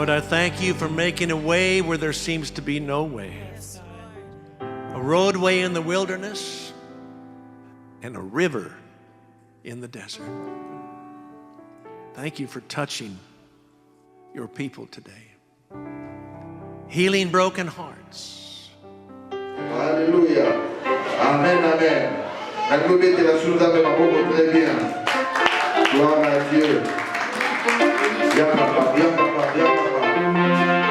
Lord, I thank you for making a way where there seems to be no way. A roadway in the wilderness and a river in the desert. Thank you for touching your people today. Healing broken hearts. Alléluia. Amen, amen. La globée la sous la même beaucoup très bien. Gloire à Dieu. Bien papa, bien papa, bien papa. Bien papa.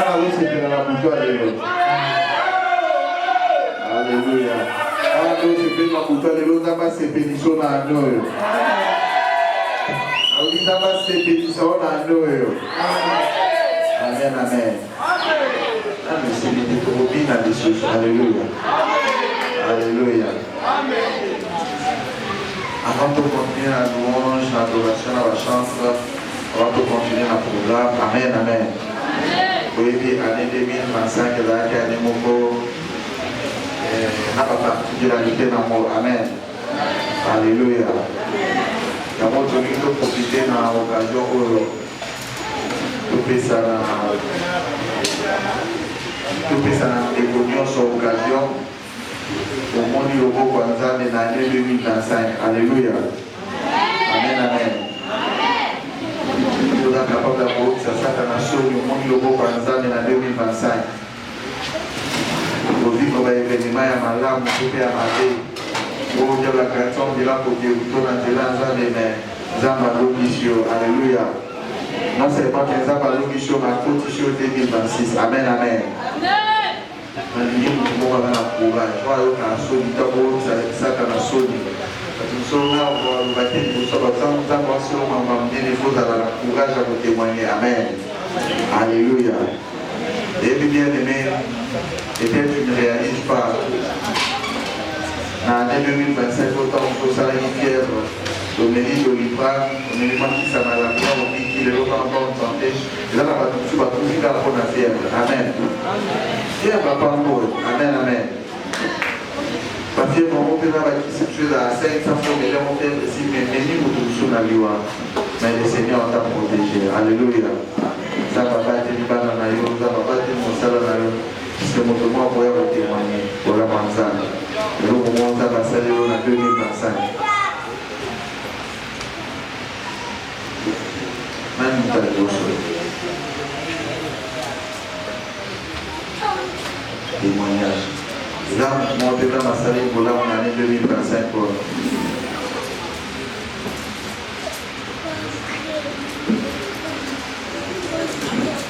Ana usipenda na kujua leo. Alléluia. Ana usipenda na kujua leo kama sepeniso na ndoyo. Auliza kama sepeniso na ndoyo. Amen, amen. Amen. C'est le tribunal de Jésus. Alléluia. Alléluia. Amen. Avant de continuer la louange, l'adoration, la chance, avant de continuer le programme, amen, amen. Oui, année 2025, là, qui a des mots, n'a pas particularité dans le mot, amen. Alléluia. Nous avons tenu de profiter de l'occasion où tout fait ça sur l'occasion. Au monde du Lobo Kwanza de l'année 2025. Alléluia. Amen, amen. Nous sommes capables d'avoir ça, ça, nation du monde du Lobo Kwanza de l'année 2025. Pour vivre l'événement à Malam, tout est à Maté. Pour dire la création de la côté, pour tourner de la zone de Zambalo Mission. Alléluia. Non, ce n'est pas que Zambalo Mission, mais Côte 2026. Amen, amen. Nous avons un courage. Nous avons un solitaire, ça a un solitaire. Nous avons un courage à vous témoigner. Amen. Alléluia. Et bien aimé, peut-être tu ne réalises pas. En 2025, autant on peut s'arrêter fier. On me dit de l'Iprane, on me dit qui ça m'a la gloire, on me dit qu'il est encore en bonne santé. Et là, on va tout trouver la bonne affaire. Amen. Fier papa amour. Amen, amen. Parce que mon père va quitter cette chose à 500 fois, mais là, mon père ici, mais nous tous sur la loi. Mais le Seigneur t'a protégé. Alléluia. Ça va pas être libre dans la loi, ça va pas être mon salaire dans la loi. Parce que mon tournoi pourrait vous témoigner pour la manzane. Et donc, au moins, ça va saluer en 2025. Même pas de témoignage. Là, mon père m'a salué pour l'année 2025.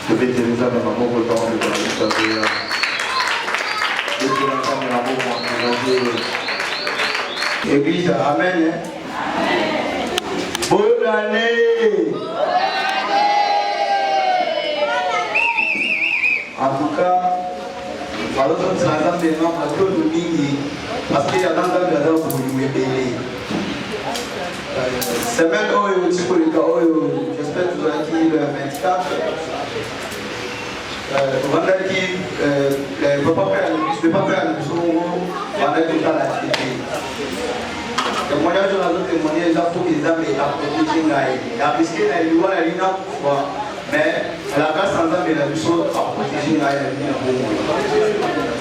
Je vais te dire ça, mais maman, pour le temps, je vais te dire. Je vais te dire ça, mais maman, pour le temps. Église, amen. Bonne année. En tout cas, alors que ça a été parce que nous disons, parce qu'il y a dans la vie pour nous aider. Semaine où j'espère que vous avez dit le 24. Vendredi, le papa père nous sommes vendredi dans l'activité. Le moyen de la témoigner, il faut qu'ils aient la protéger. Il y a puisque la loi est là pour mais la grâce en Zambie, la mission à protéger la vie.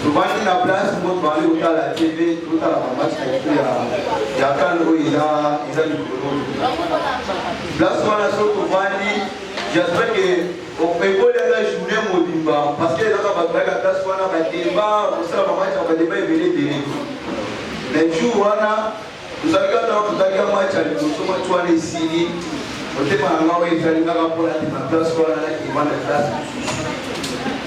Souvent, il y a la place pour parler au à la TV, tout à la match, il y a quand il y a du boulot. Place où on a sauté, j'espère qu'on peut pas la journée Mobimba, parce que là, on va faire la place où on a un débat, on sera match, on va débat et venir. Les jours où on a, vous savez quand on a un match, on va aller ici. On te m'a envoyé faire une pour la place où on a qui va la place.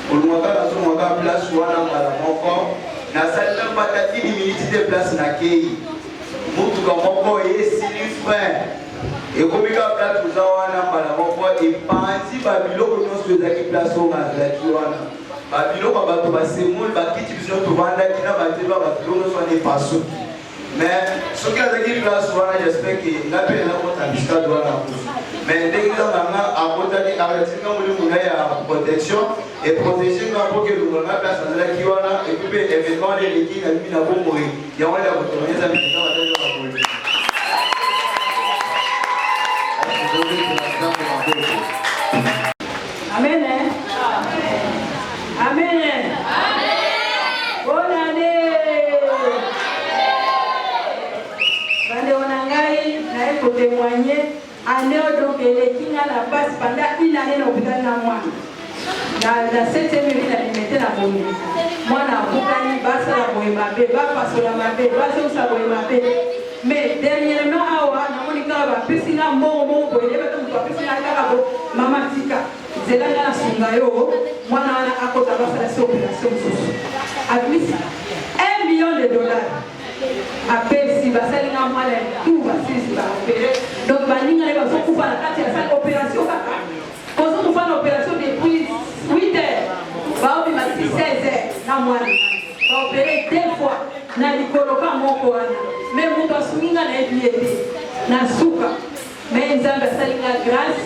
Pour nous avoir la place où on a la encore. Na salle de patati minutes de place na kei. Mutu kama moko yesili frère. Et comme il y a place où on a la moko et panzi babilo ko nous de place où on a la kiwana. Babilo ba bato ba semul ba kiti biso to vanda kina ba teba ba tolo so ne passo. Mais ce qui a été place, j'espère qu'il n'a pas eu la mais dès que nous avons la protection et protéger pour que nous avons la place dans la Kiwana et puis événement de l'équipe à mourir. Il y a la Amen. Amen. Bonne année. Pour témoigner, année donc les qui n'a la base pendant une année dans l'hôpital na moi. La 7e ville a limité la bonne. Moi na bukani basa la boema be ba paso la mabe basa usa boema be. Mais dernièrement awa na monika ba pisina mo ko ele ba to pisina ka ba mama tika. zelanga na sunga yo mwana wana akota basala si opération mosusu abimisi $1 million apesi basalinga mwana tout basilisi baopere donc baningane bazokufa na kati ya sali opération kaka kozokufa na opération depuis 8 heures baobima 16 heures na mwana baopere 2 fois na likoloka moko wana me moto asunginga na yebi ete na suka me nzambe asalinga grâce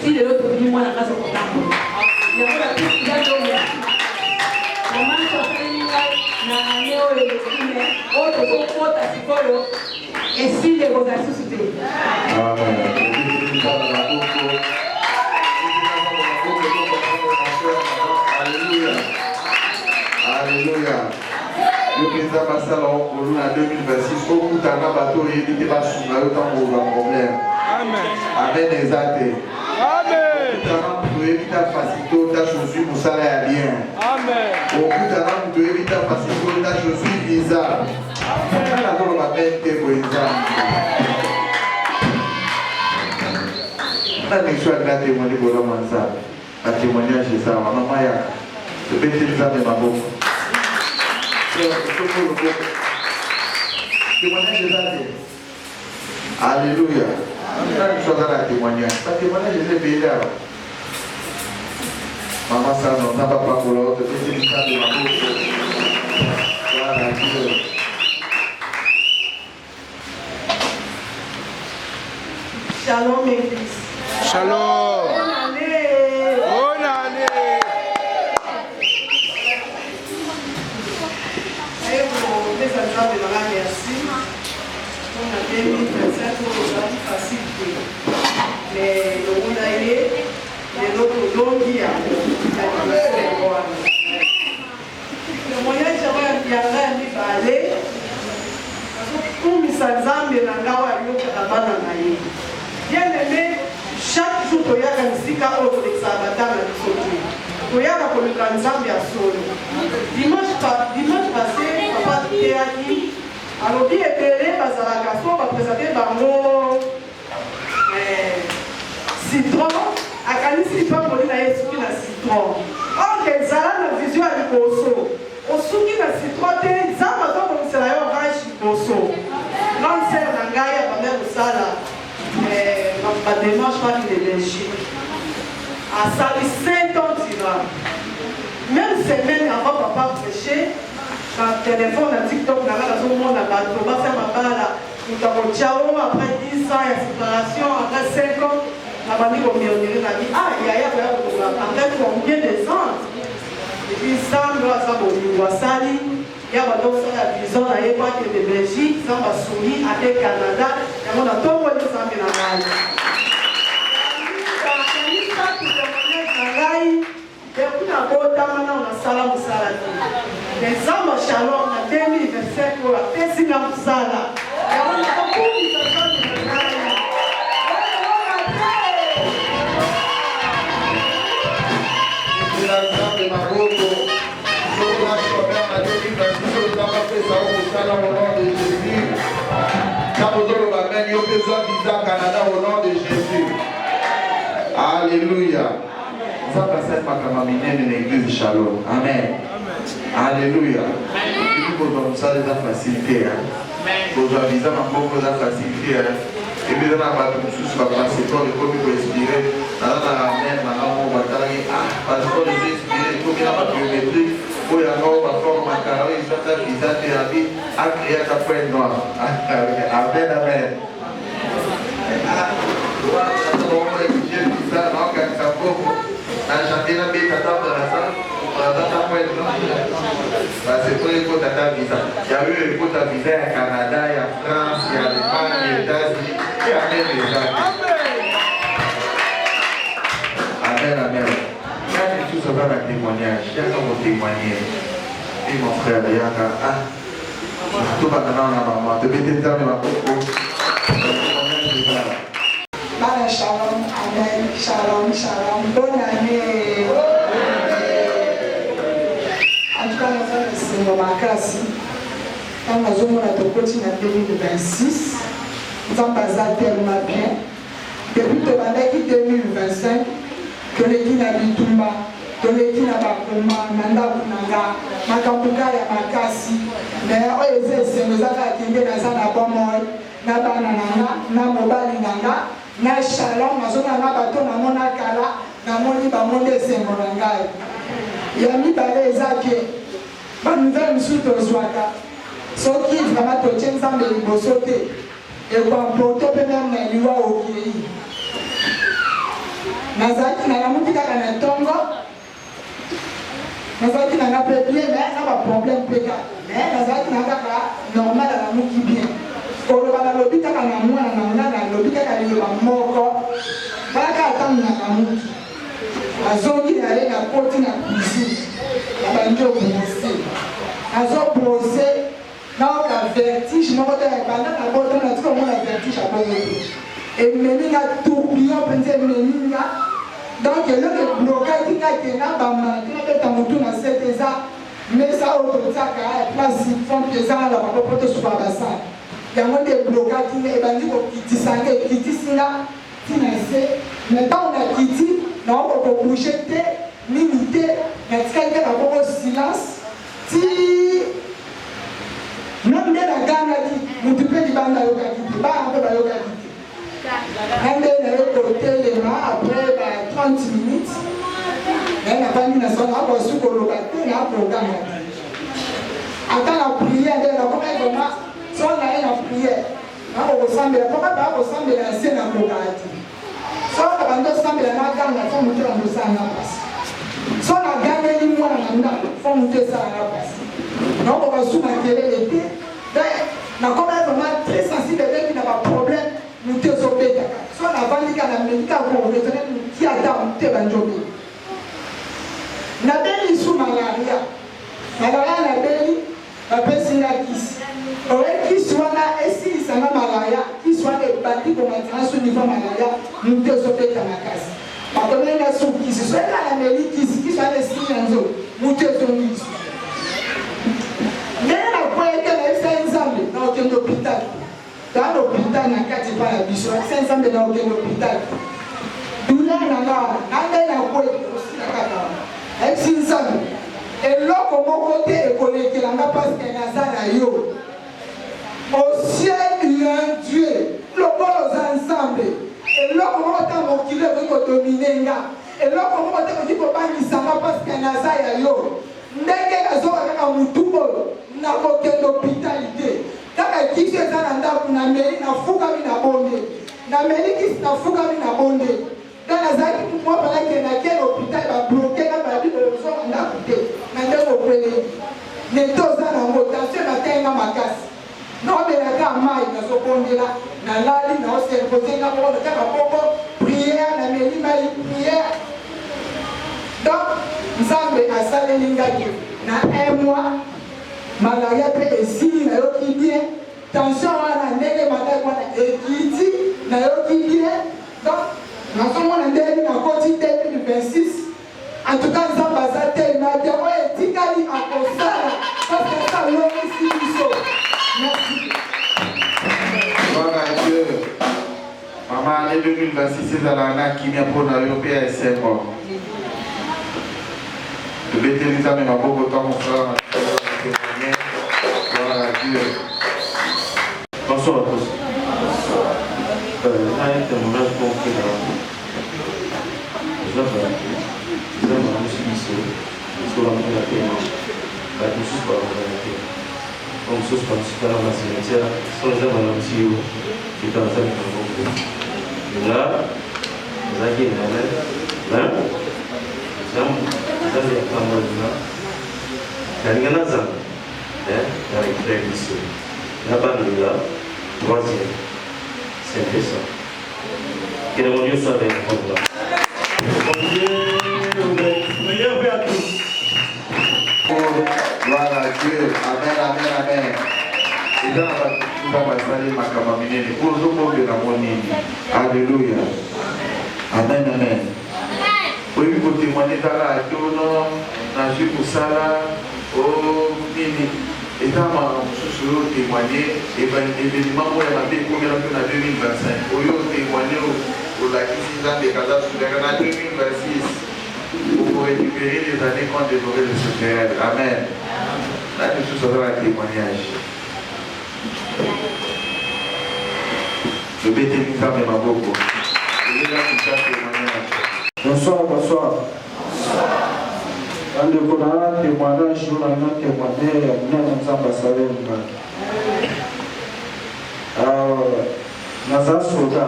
si lelo tobini mwana kaza kotambola yango bapisidadonga mamanso asalinga na ane oyo elekime oyo tozokota sikoyo esili ekozala susu te. Alléluia. Le président Bassala en 2026, au bout d'un bateau, il était pas sous le temps pour le problème. Amen. Amen, exact. Amen. Au éviter facilité, ta chaussure pour ça là bien. Amen. Au bout d'un an, tu éviter facilité, ta chaussure bizarre. Amen. La donne va mettre pour exemple. On a choisi de témoigner pour l'homme ça. Un témoignage c'est ça. Maman ya. Le petit ça de ma bouche. Témoignage c'est ça. Alléluia. On a choisi de témoigner. Pas témoignage c'est payé là. Maman ça non ça va pas pour l'autre. Le petit ça de ma bouche. Voilà Dieu. Shalom Église. Shalom. Bonne année. Bonne année. Et pour les enfants de la merci. On a 2025 aujourd'hui facile. Mais le monde a été de notre long dia. Le moyen de faire un parler. Pour mes ensembles, la gawa yo kabana na ye. Bien aimé, chaque jour tu y a un sika autre de sabata na bisoto. Tu y a la kolika nzambe ya solo. Dimanche passé, papa théâtre, alors bien épelé bazalaka so va présenter bango citron, akanisi pa polina yesu na citron. Or que zala na vision ya liboso. Osuki na citron te nzamba to komisela yo orange liboso. Grande sœur Nangaya, ma mère Oussala, ma démarche pas de Belgique. À Sali 5 ans d'Iran. Même semaine avant papa prêcher, quand téléphone à TikTok, dans le monde à bateau, on va faire ma balle. Nous avons ciao après 10 ans, il y a séparation, après 5 ans, la famille comme on dirait, a dit ah, il y a après combien de ans? Et puis ça, nous avons Sali. Il y a la vision à l'époque de Belgique, ça va soumis à des Canada, et on a tout le monde qui s'en vient à la Shalom, en 2027, pour la Tessie Sala. Au nom de Jésus. Alléluia. Ça passe par la l'église Shalom. Amen. Alléluia. Et puis pour ça les facilité. Pour aviser ma pauvre facilité. Et puis dans la tout sous va passer pour le premier pour expirer. Dans la même maintenant on va tailler parce que les expirer pour qu'il y a pas biométrique. Pour y avoir ma forme à carré, ils ont ta visa thérapie à créer ta pointe noire. Amen, amen. C'est pour les potes à ta visa. Il y a eu les potes à visa à Canada, il y a France, il y a l'Allemagne, il y a les États-Unis, il y a même les États-Unis. Amen, amen. Quand tu tout ça un témoignage, il y a comment témoigner. Et mon frère, il y a tout maintenant la maman, tu peux t'éteindre ma coco. Shalom, amen, shalom, shalom, bonne année. En tout cas, c'est mon classe. Quand nous avons notre coaching en 2026, nous avons basé tellement bien. Depuis 2025, toleki na bitumba toleki na bakoma na ndako na nga makambo kaka ya makasi me oyo eza esengo eza kaka kende naza na bomoi na bana na nga na mobali na nga na shalom nazomona na bato namona kala namoni bamonde esengo na ngai ya mibale eza ke banouvelle mosusu tozwaka soki vraimen totie nzambe liboso te ekwamporte mpe meme na liwa okei nazalaki na namuki kaka na ntongo nazalaki na nga mpe bien me na baproblème mpe kaka me nazalaki na kaka normal namuki bien koloba nalobi kaka na mwana na nga nalobi kaka liloba moko balaka atango na namuki azongi na ye na koti na cuisine na bandi obrose azobrose naoka vertige moko te banda na bota na tika omona vertige abongo ememi nga tourbillon mpenza ememi nga donc eloko eblokaki nga ke na bamana tina beta motu na sete eza mesa oyo totiaka ya place fond eza na bango po tosuka basala yango nde eblokaki nga ebandi kokitisa nga ekitisi nga tina se me ntango na kiti naoko kobouge te mingi te natikali kaka bongo silence ti même nde nagangaki motu mpe libanda ayokaki te bana mpe bayokaki te na nde naye kotelema après ba 30 minutes naye nafandi na sona akosu koloba te naakoganga te ata na priere nde nakomai koma so naye na priere nakokosambela koma baakosambela ya se nakokaka te so na bando osambela naganga fo motu na mosanga pasi so nagangeli mwana na ndako fo motu esalanga pasi nakokosuma kelele te nakomai vraiment très sensible eleki na baproblème motu ezobetaka so navandika na medika koresone moki ata motu ebanjobe nabeli su malaria nabeli bapesinga kisi oye kisi wana esilisanga malaria kisi wana ebandi komatina su niveau malaria motu ezobeta makasi bakomenga su kisi so eka na meli kisi wana esili na nzoto motu ezongi lisu ndenge nakweyeke na esa nzambe na okende hôpital dans l'hôpital na kati pa na biso esa nzambe na okende hôpital douleur na nga na ngai nakweyeke osila kaka esi nzambe eloko moko te ekolekelanga parceke naza na yo au ciel il y a un Dieu lokola oza nzambe eloko moko te mokili ekoki kodomine nga eloko moko te ekoki kobangisanga parceke naza ya yo ndenge nazoka kaka mutu oyo nakokende hôpital te kaka kisi eza na ndako na meli nafukami na bonde na meli kisi nafukami na bonde nde nazalaki mwa balakendaki na hôpital babloke nga balabi ozonga ndako te na ndenge opeleli nete oza nango tansio natenga makasi naobelaka mai nazobondela nalali naoserpozenga moko kaka moko priere na meli mai priere donc nzambe asaleli ngaki na un mois malaria mpe esili nayoki bien tension wana ndenge mataki wana ekiti nayoki bien donc nazomona ndenge nakoti 2026 en tout cas nzambe aza telema te oyo etikali akosala parce que asalongisi biso merci. Gloire à Dieu. Maman, année 2026 ezalaka kimia mpona yo mpe ya esengo tobeteliza me maboko to mosala na témoigner. Gloire à Dieu. Bonsoir à tous. Un témoignage concret dans la c'est intéressant. Que le bon Dieu soit avec vous. Gloire à Dieu. Amen, amen, amen. Et dans la basali makamamine, pour nous de la monine. Alléluia. Amen, amen. Oui, vous témoignez dans la radio, dans la Musala, oh, nini. Et dans ma sous témoigner, événement pour la paix pour la 2025. Oyo témoigner pour la Kizizan des Kazas souverains en 2026 pour récupérer les années qu'on dévorait le secret. Amen. Là, nous sommes un témoignage. Je vais te faire mes maboko. Je vais là pour faire témoignage. Bonsoir, bonsoir. Quand on a un témoignage, on a un témoignage, on a un ambassadeur. Alors, Nazar Soda,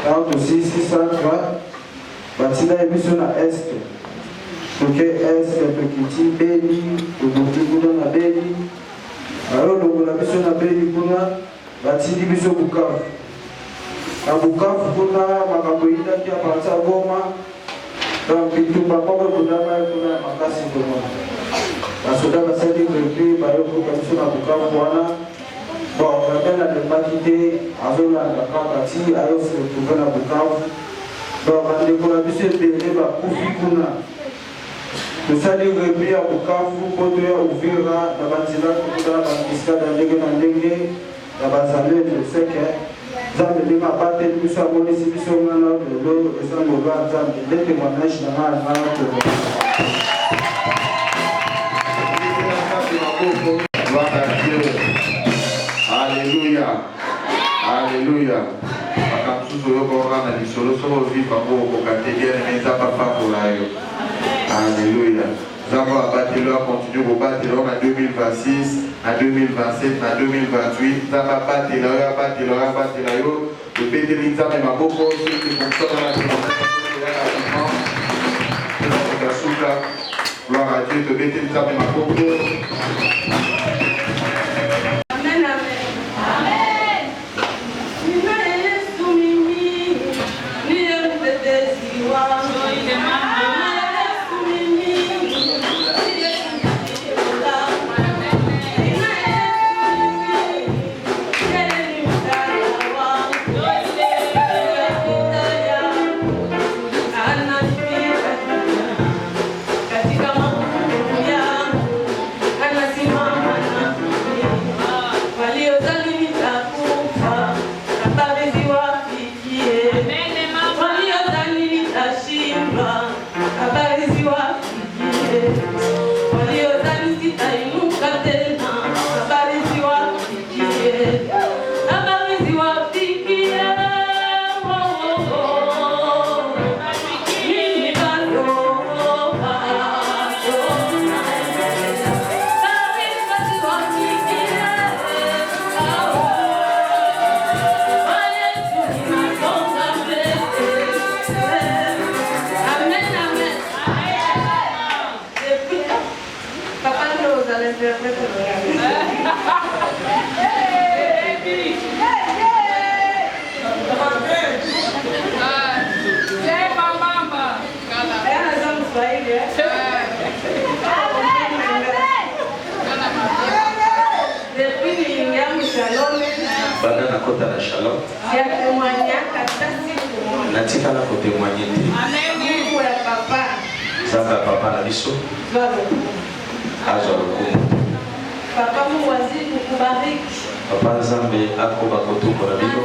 quand aussi 600 grammes, Batila est mission à Est. Donc, Est, le Kiti, Béni, le Boukouda na Béni. Alors, on a mission à Béni, Batili mission Bukavu. À Bukavu, on a Makaboïda qui a parti à Goma. Donc, tout le monde a makasi de moi. La soda va se dire que le pays va y avoir une commission à Bukavu. Bon, on a pas quitté, avec la Kakati, alors se retrouver à Bukavu. Donc, on a décollé de l'Éba, Koufikuna. Nous saluons le pays à Bukavu, pour ouvrir la Bantila, la Bantiska, la Ndenge, la Bazalé, le Seke. Zambe lima pate biso amoni si biso ngana lelo ezango lwa Zambe ndete témoignage na ngana Gloire à Dieu. Alléluia. Alléluia. Alléluia. Nous avons abattu l'heure, continue de battre l'heure en 2026, en 2027, en 2028. Nous avons abattu l'heure, abattu l'heure, abattu l'heure. Le pété l'examen m'a beaucoup, ceux qui fonctionnent dans la gloire à Dieu, le pété l'examen m'a beaucoup. Amen, amen. Amen. Banda na kota na shalom. Natika na kote mwanyete. Zamba papa na biso. Azo lukumu. Papa muwazi kukubariki. Papa Nzambe akoba kotuko na bino.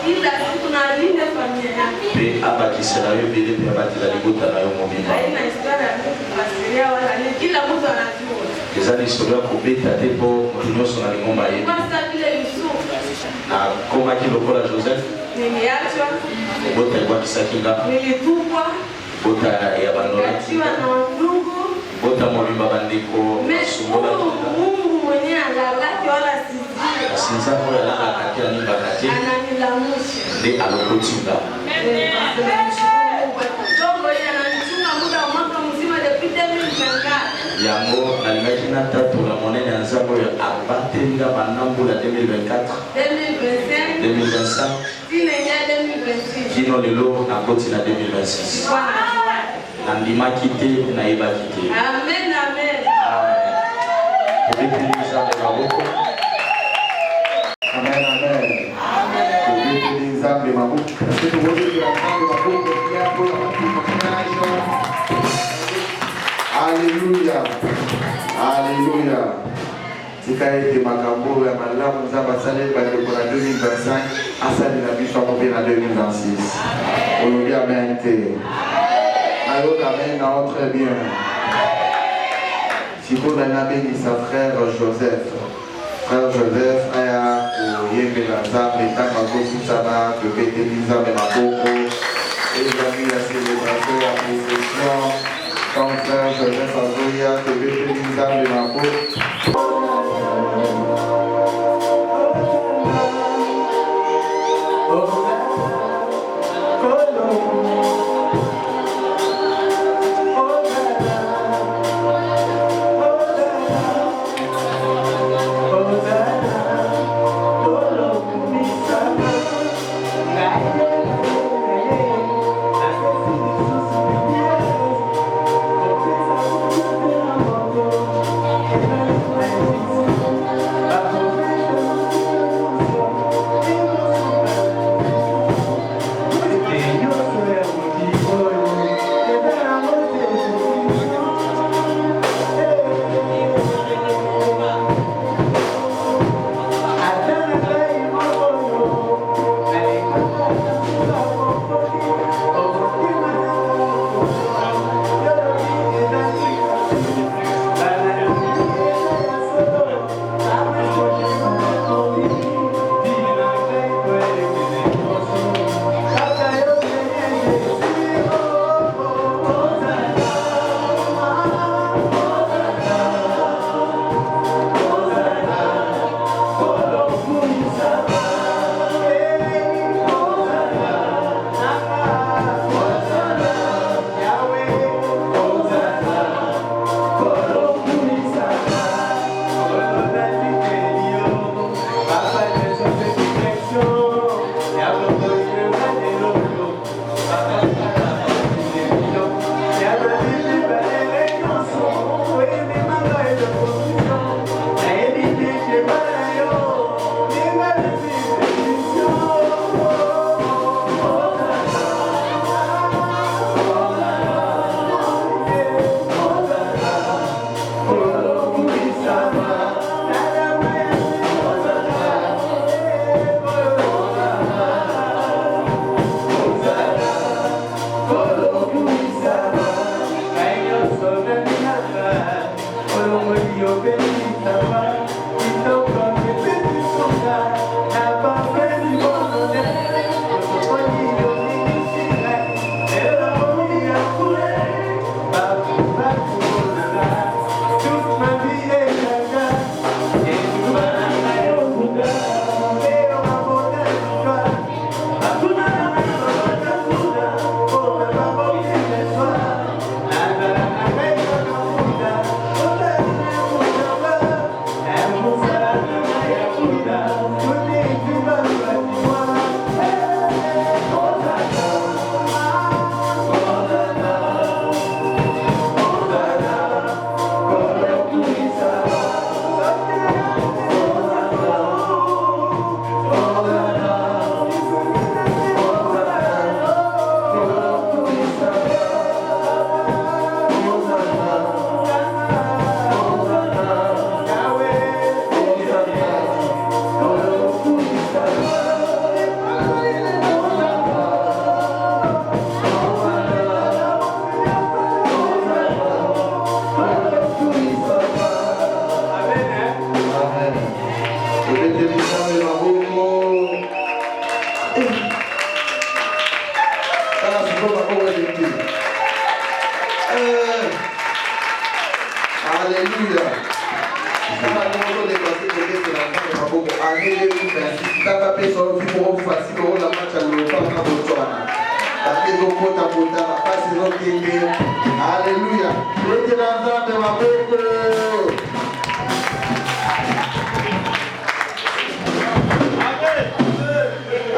Kila siku na linda familia yako. Pe abakisa na yo bile pe abatila libuta na yo mobimba. Haina historia ya kusiria wala ni kila mtu anajua. Ezali historia kubeta te po mutu nyonso na lingomba ye. Kwa sababu ile Yusufu Na koma kilokola Joseph. niliachwa, Bota ilikuwa kisakinga. nilitupwa, Bota ya bandona. niliachiwa na ndugu. Bota mobimba bandiko. Sumbola. Mungu mwenyewe analaki wala sijui. Sinza ko ya lala katia nimba katia. Ananilamusha. Ndi alokotinga. Dongo ile ananichunga muda wa mwaka mzima depuis 2024. Yango na limakina tatu la monene ya nzambo ya abatenga banambu la 2024. 2025. 2025. Tinenya 2026. Kino lelo na koti na 2026. Na ndima kite na iba kite. Amen, amen. Amen. Amen, amen. Nzambe mabuku. Kitu wote kwa Nzambe mabuku pia kwa mabuku. Alléluia. Alléluia. Tikaete Makambo, la Malam, Zaba Salé, pour la 2025, à Salé la Biche, on vient en 2026. On nous dit Amen. Alors, Amen, non, très bien. Si vous avez béni sa frère Joseph. Frère Joseph, Aya, Yébe Lazare, Méta Mago, Soussana, que Pété Lisa, Ménaboko, et les amis, la célébration, la procession, comme frère Joseph Azoya, que Pété Lisa, Ménaboko.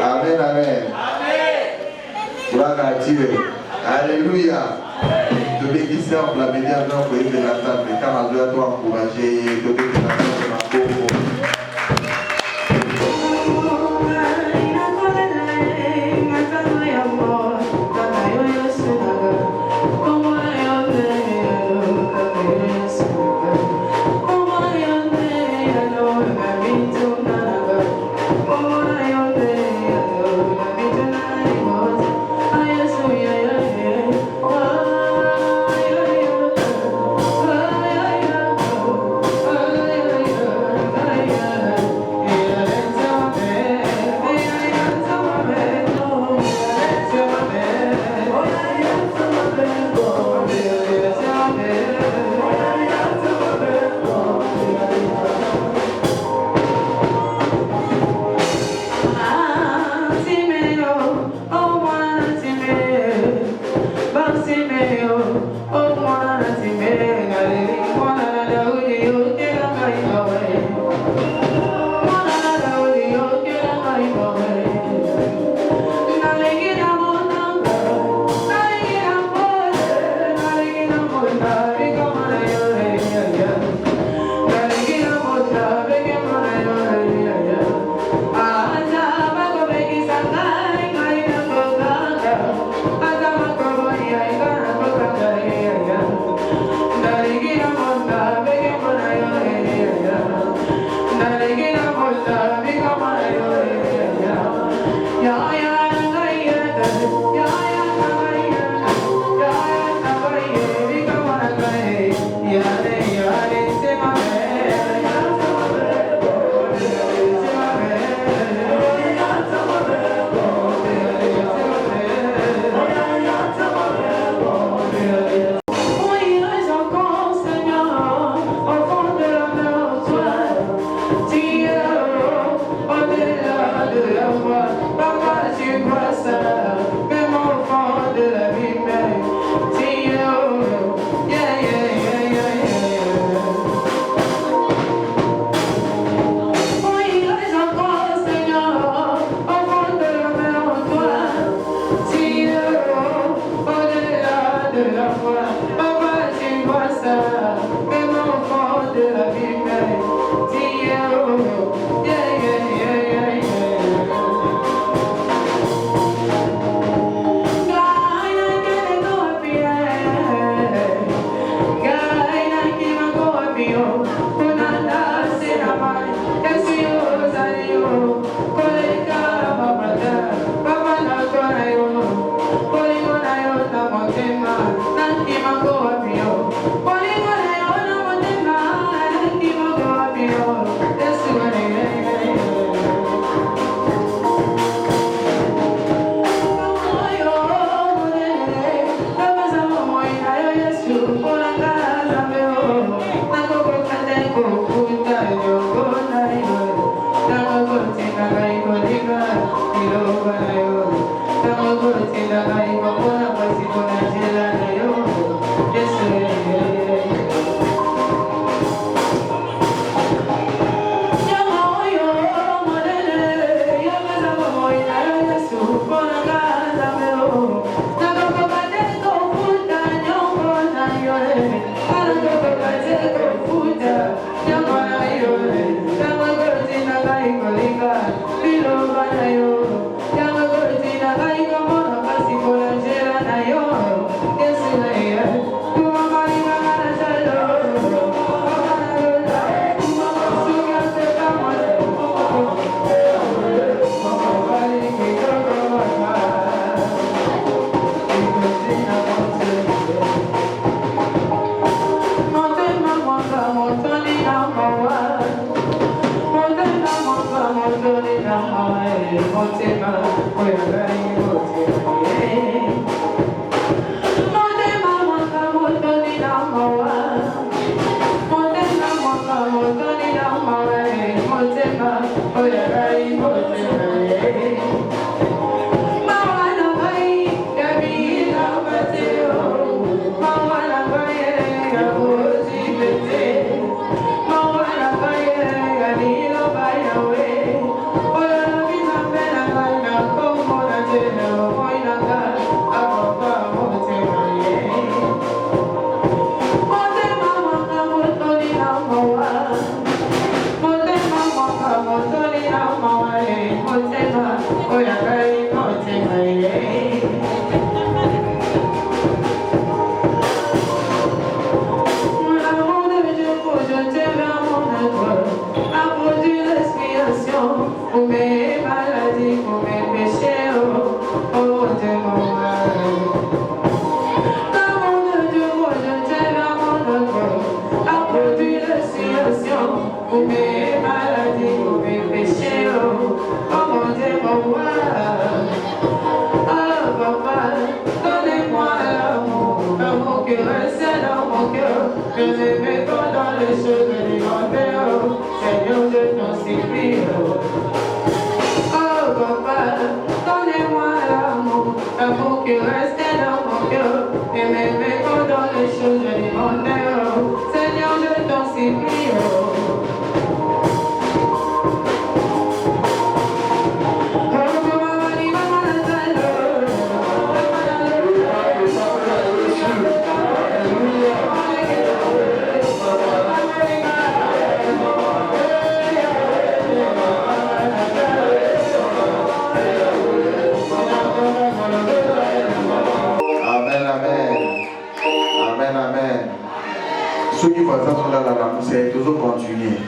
Amen, amen. Gloire à Dieu. Alléluia. De bénédiction pour la médiation pour aider la table. Car on doit encourager de bénédiction de ma pauvre. Oh,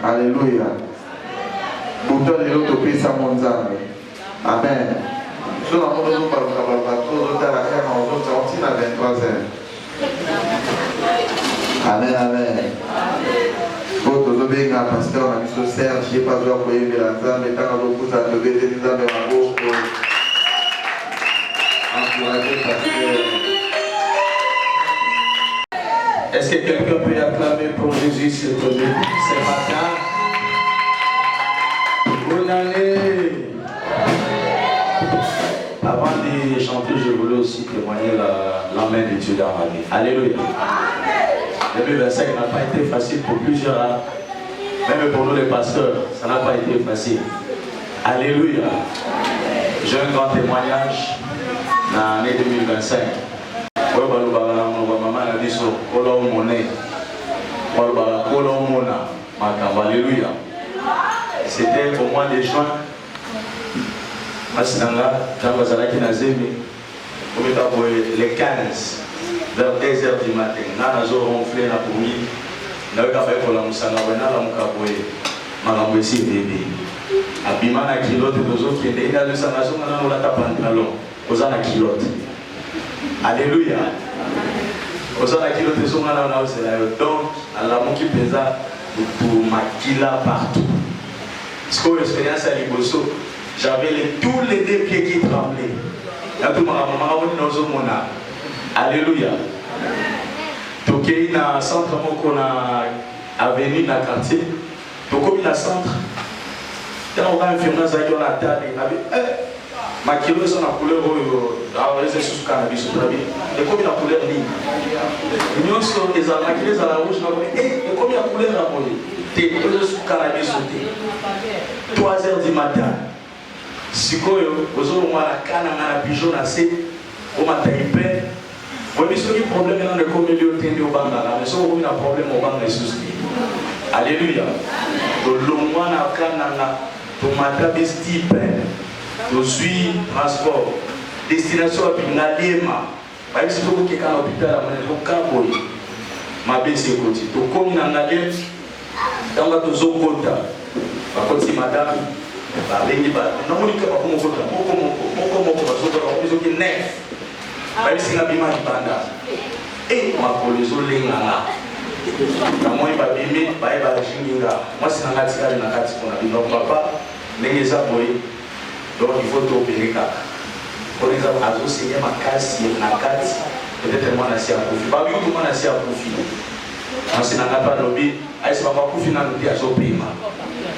Alléluia. Pourtant, les autres pays sont mondiaux. Amen. Je suis en train de vous parler de la 23h. Amen, amen. Votre obéissance, pasteur, on a mis au Serge, je n'ai pas besoin de payer les lanzans, mais quand on a beaucoup de bébés, nous avons un beau pour encourager le pasteur. Est-ce que quelqu'un peut acclamer pour Jésus ce matin? Bonne année! Avant de de chanter, je voulais aussi témoigner la main de Dieu dans ma vie. Alléluia. 2025 n'a pas été facile pour plusieurs, même pour nous les pasteurs, ça n'a pas été facile. Alléluia. J'ai un grand témoignage dans l'année 2025. Alléluia. C'était au mois de juin. Les 15 vers 2h du matin. Nous avons ronflé la pommier. Nous avons fait pour la moussanga. Nous avons fait bébé. Abima na kilote dozo qui est dans le sanation na la pantalon. Ozana kilote. Alléluia. Ozana kilote sont na na osela yo. Donc ala moki pesa pour makila partout. Ce que l'expérience à Liboso, j'avais tous les deux pieds qui tremblaient. Alléluia. Toké na centre moko na avenue na quartier. Toko na centre. Quand on va infirmier ça qui on a tardé. Ma kilo sont la couleur alors les sous cannabis sur la vie. Et comme la couleur ligne. Nous sommes des maquillés à la rouge na et comme la couleur la rouge. T'es sous cannabis sur 3h du matin. Sikoyo, vous avez un pigeon assez, vous avez un peu. Vous avez un problème dans le comité au Banga, mais si vous avez un problème au Banga, c'est alléluia. Le mois n'a qu'un type, je suis transport, destination à Pingalema. Par exemple, si vous avez un hôpital, vous avez un peu ma baisse côté. Donc, comme il y a un allié, dans la zone Kota, par contre, si madame.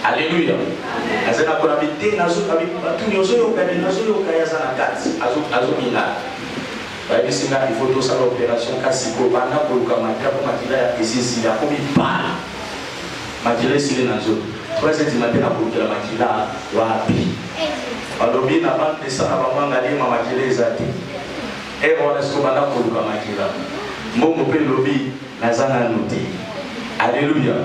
Alléluia. Azana kuna bite nazo batu nyozo yokani nazo yokaya sana kati azomina. Baby singa il faut ça l'opération kasiko bana koluka matia pour matila ya esisi ya komi pa. Matila sile nazo. Trois di matin na koluka matila wapi. Alobi na bande sana bamanga lima matila ezati. Wana siko bana koluka matila. Mbongo pe lobi nazana nuti. Alléluia.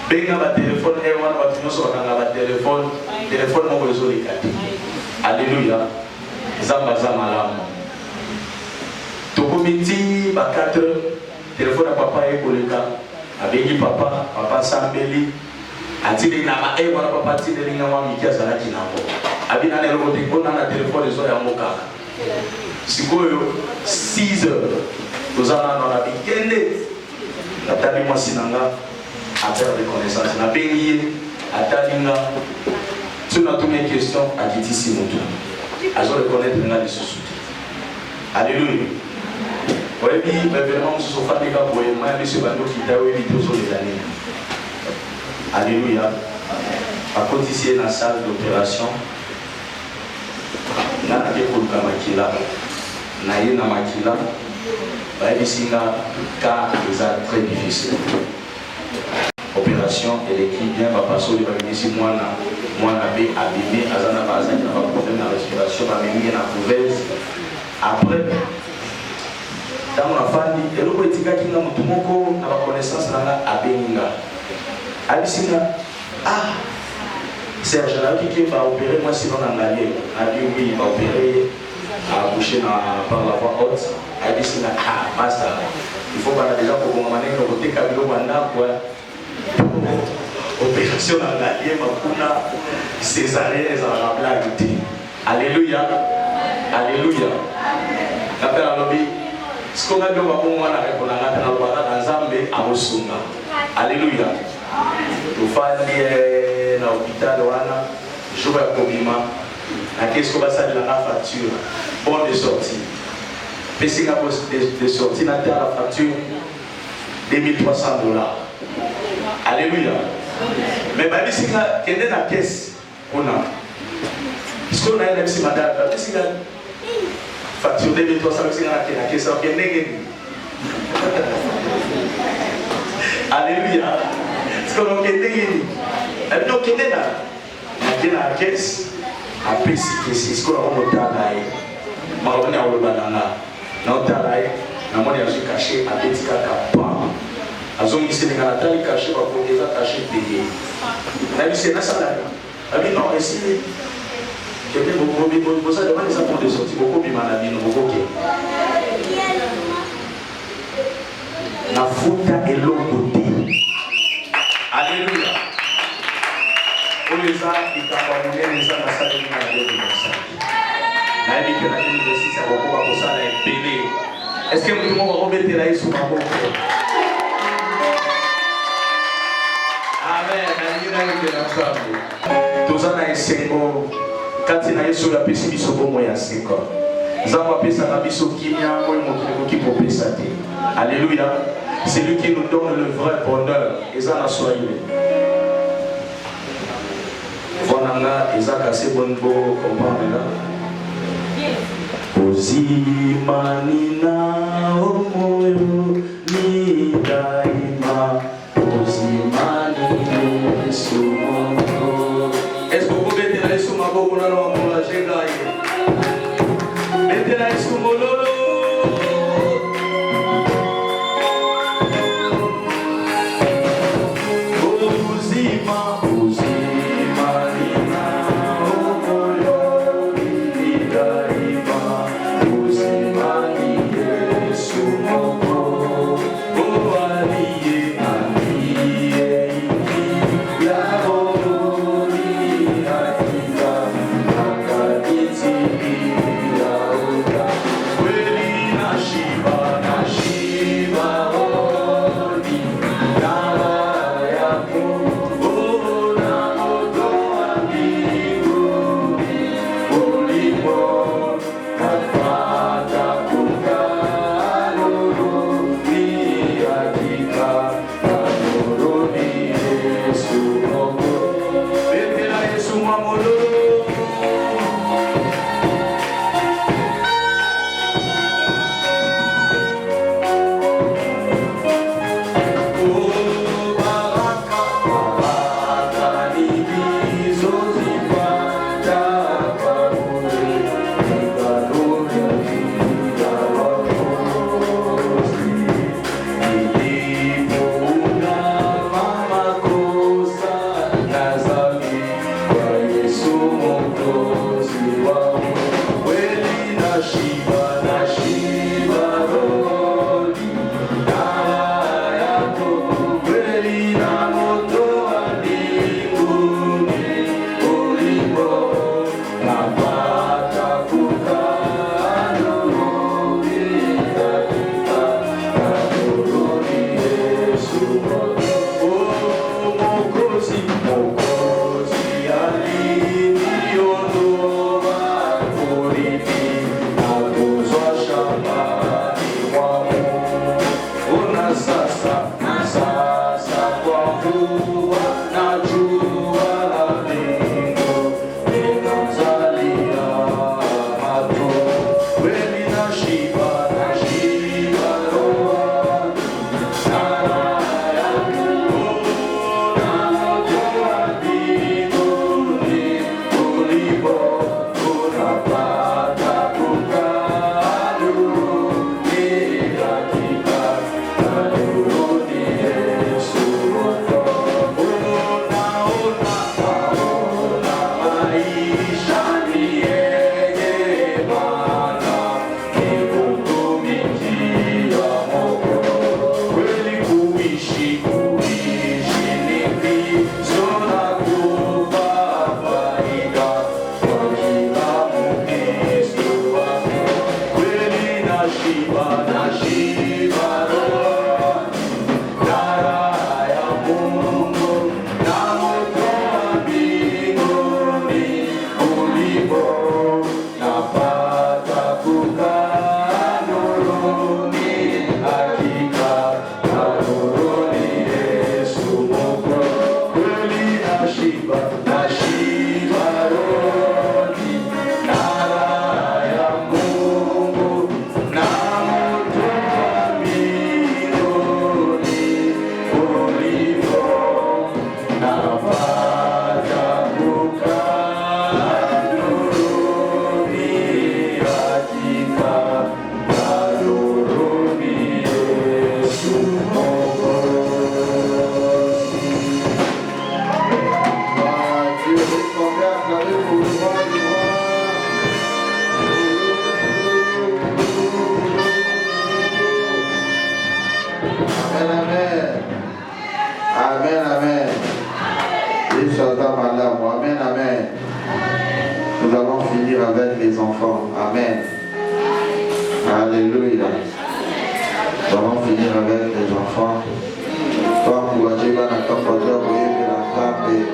Benga ba téléphone et wana ba tunoso bakanga ba téléphone moko ezolikati. Alléluia. Zamba malamu. Tokomiti ba 4 téléphone à papa ekoleka. Abengi papa sambeli. Atili na ba wana papa tili linga wa mikia sana kinako. Abina ne lokote kona na téléphone ezo ya moka. Sikoyo 6 heures. Tozana na bikende. Natali mwasinanga à faire reconnaissance. Na bengi atalinga tu as toutes mes questions à Kiti Simoto. À reconnaître maintenant les sous. Alléluia. Oui, mais vraiment, ce sont fatigués pour moi, monsieur Bando qui t'a eu vidéo sur les années. Alléluia. À côté ici, dans la salle d'opération, na na pour le kamakila, na yé na makila, bah ici na cas très difficile. Opération et l'équipe bien va passer au début ici moi na bé abîmé azana bazan na problème na respiration ba mingi na couveuse après dans la famille et le petit gars qui na mutu moko na ba connaissance na abenga abisinga Serge là qui va opérer moi sinon na ngalié a dit oui va opérer a accoucher par la voie haute abisinga master il faut pas déjà pour maner le côté kabilo banda quoi opération dans l'allié makuna césarienne à la blague. Alléluia. Alléluia. Après la lobby ce qu'on a dit au moment la répondre à la loi dans Zambé à Osunga. Alléluia. Nous faisons dans l'hôpital wana je vais probablement la question va ça de la facture bon de sortie. Mais si la de sortie na la facture $2,300. Alléluia. Mais si vous avez une pièce, on a Est-ce qu'on a un MC madame? Qu'est-ce qu'il a facture de 300 la caisse en Alléluia. Est-ce qu'on a un négé? Elle n'a aucun là. Il y a la caisse. Après, c'est ce qu'on a au travail. Maroni a au banana. Dans le travail, la monnaie a caché à petit caca. Azongi c'est la taille cachée pour les attacher payé. La vie c'est la salade. La vie non, ici, je vais vous ça demande des apports de sortie, beaucoup de maladies, beaucoup de la futa est l'autre côté. Alléluia. Pour les arts qui t'accompagnent, les arts, la salle de l'université. La vie que la université, ça va pouvoir pour ça, elle est bébé. Est-ce que tout le monde va remettre là sous ma boque? Tozana esengo kati na Yesu ya pesi biso bomo ya seko. Zamba pesa na biso kimia moyo mokili ki popesa te. Alléluia. C'est lui qui nous donne le vrai bonheur. Ezana soyez. Vonanga ezaka se bonbo comprendre là. Ozimani na omoyo ni daima. Est-ce que vous mettez la sous ma boue pour la j'ai gagné? Mettez la sous mon lolo. Amen. Amen, amen. Amen, amen. Nous allons finir avec les enfants. Amen. Alléluia. Nous allons finir avec les enfants. Pour encourager la campagne, vous aimez la femme et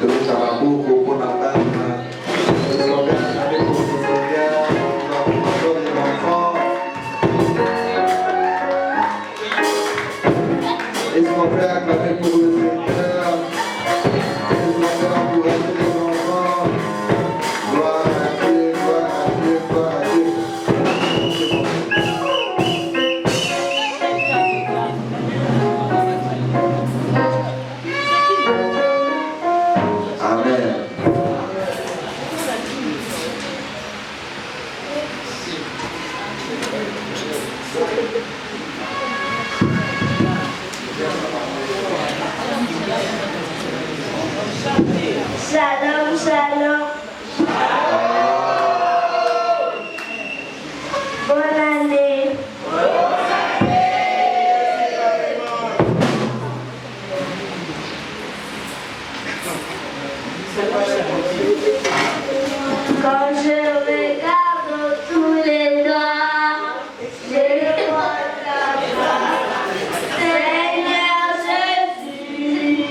de Sarabou, pour la femme. Nous allons faire pour le Seigneur. Nous allons faire les enfants. Et ce qu'on fait acclamer pour le Seigneur. Et ce qu'on fait encourager les enfants. Gloire à Dieu, gloire à Dieu, gloire à Dieu. Amen. Shalom, shalom. Bonne année. Quand je regarde tous les doigts, je vois ta face. Seigneur Jésus,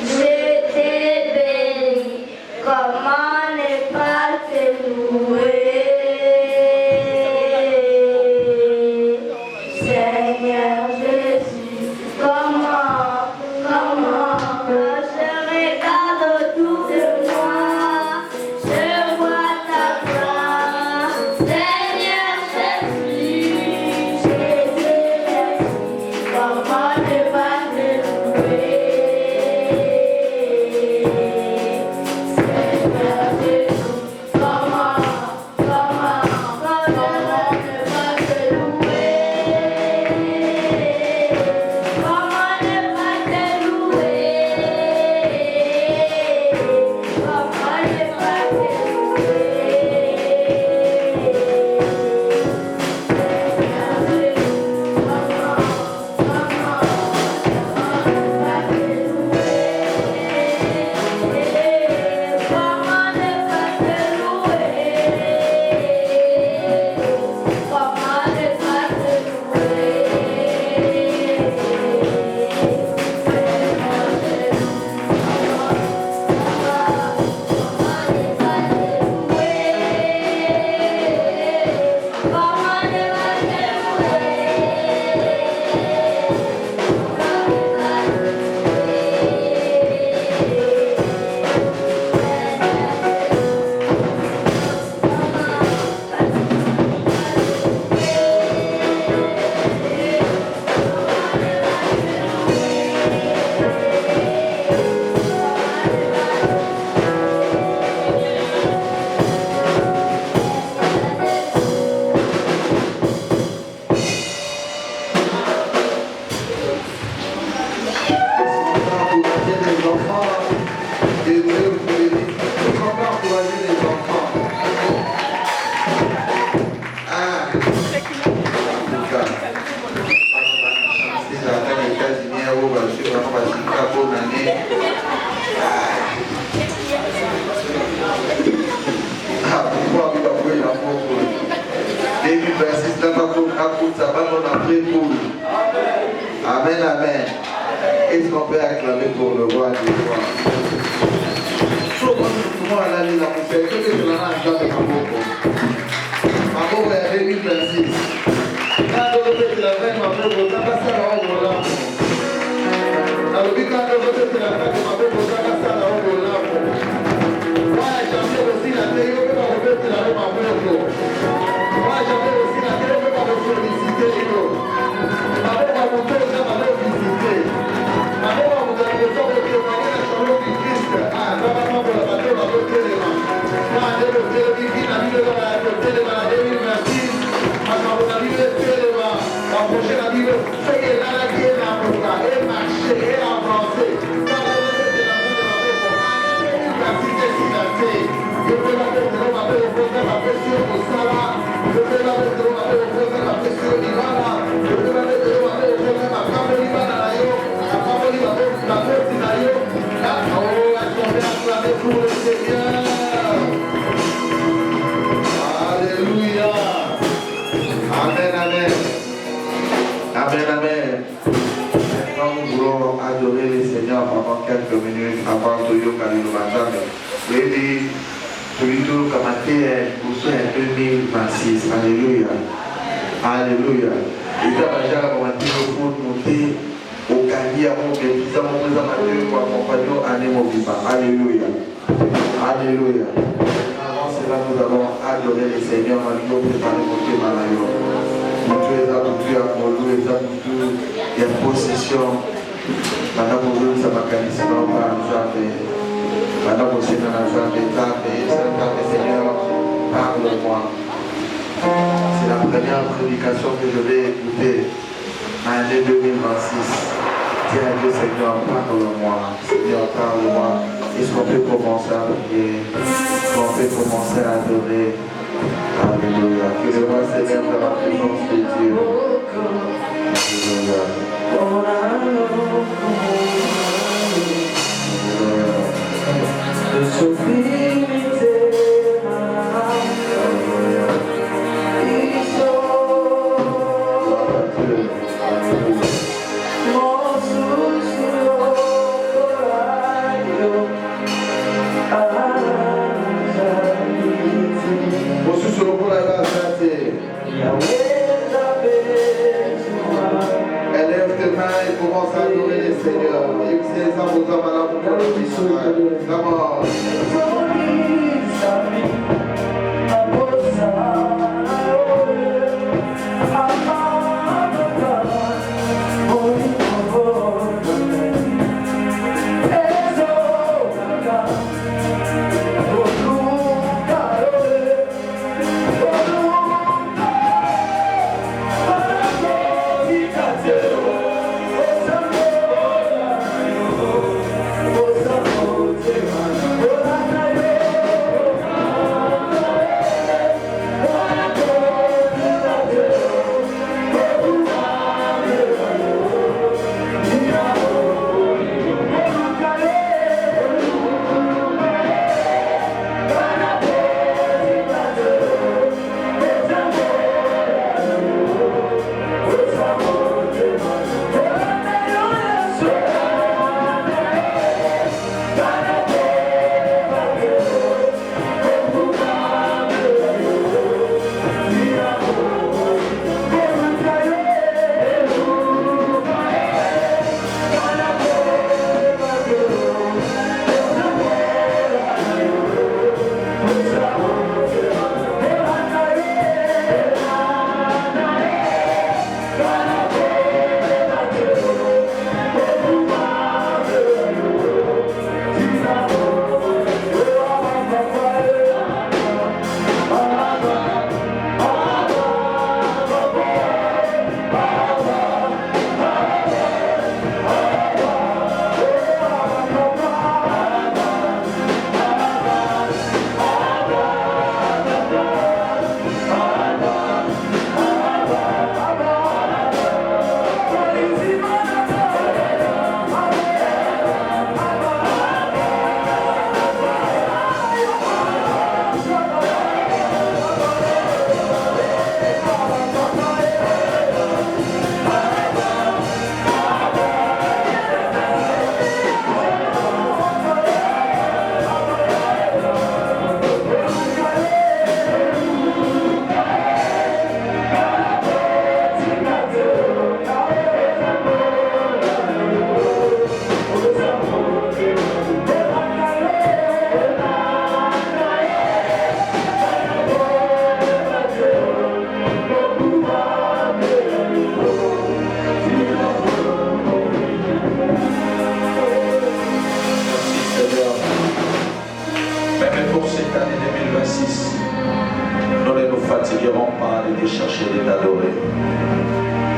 je t'ai béni. Comment ne pas te louer? Seigneur Jésus, comment, quand je regarde autour de moi, je vois ta gloire. Seigneur Jésus, je t'ai béni. Comment ne pas te louer? Seigneur Jésus, comment ne pas te louer? Comment ne pas te louer? Comment ne pas te Amen, amen. Est-ce qu'on peut acclamer pour le roi du roi? Souvent, à l'année, la poussière, que je l'en ai dans Maboko. Maboko est 2026. Quand on veut que la reine Maboko, ça va ça là au Lambo. Dans le but, quand on veut que la reine Maboko, ça va ça là au Lambo. Moi, j'avais aussi la télé, on peut pas refaire que la reine Maboko. Moi, j'avais aussi la télé, on peut pas me solliciter. Maboko va monter aux gens, va me visiter. Maboko va vous donner le temps de témoigner la chaleur du Christ. Ah, vraiment, pour la bateau, va me téléman. Moi, je vais le téléviser, la Bible va le téléman, la 2026. Quand on a vu le téléman, la prochaine a dit le fait que là, la vie est là pour ça, et marcher, et avancer. Quand on a fait de la vie de Maboko, la cité s'y a fait. Je peux la faire de l'homme avec le prophète, la pression au Salah. Je peux la faire de l'homme avec le prophète, la pression au Ivala. Je peux la faire de l'homme avec le prophète, Amen. Maintenant, nous voulons adorer le Seigneur pendant quelques minutes avant de Yoka Lilumazame. Oui, Tulito Kamate, Bousso 2026. Alléluia. Alléluia. Et ça va déjà commenter le foot, monter au Kanye, à mon pays, ça va nous amener pour accompagner année mon vivant. Alléluia. Alléluia. Avant cela, nous allons adorer le Seigneur, nous allons préparer mon thème à la Nous les avons à Molo, les avons il y a possession. Madame Molo, ça m'a qualifié dans la Zambé. Madame Molo, c'est dans la Zambé. Seigneur, parle-moi. C'est la première prédication que je vais écouter en l'année 2026. Dis à Dieu, Seigneur, parle-moi. Seigneur, parle-moi. Est-ce qu'on peut commencer à prier? Est-ce qu'on peut commencer à adorer? Alléluia. Que le roi s'élève dans la présence de Dieu. Alléluia. Élève tes mains et commence à adorer le Seigneur. Et c'est ça vous hommes à la bouche. D'abord.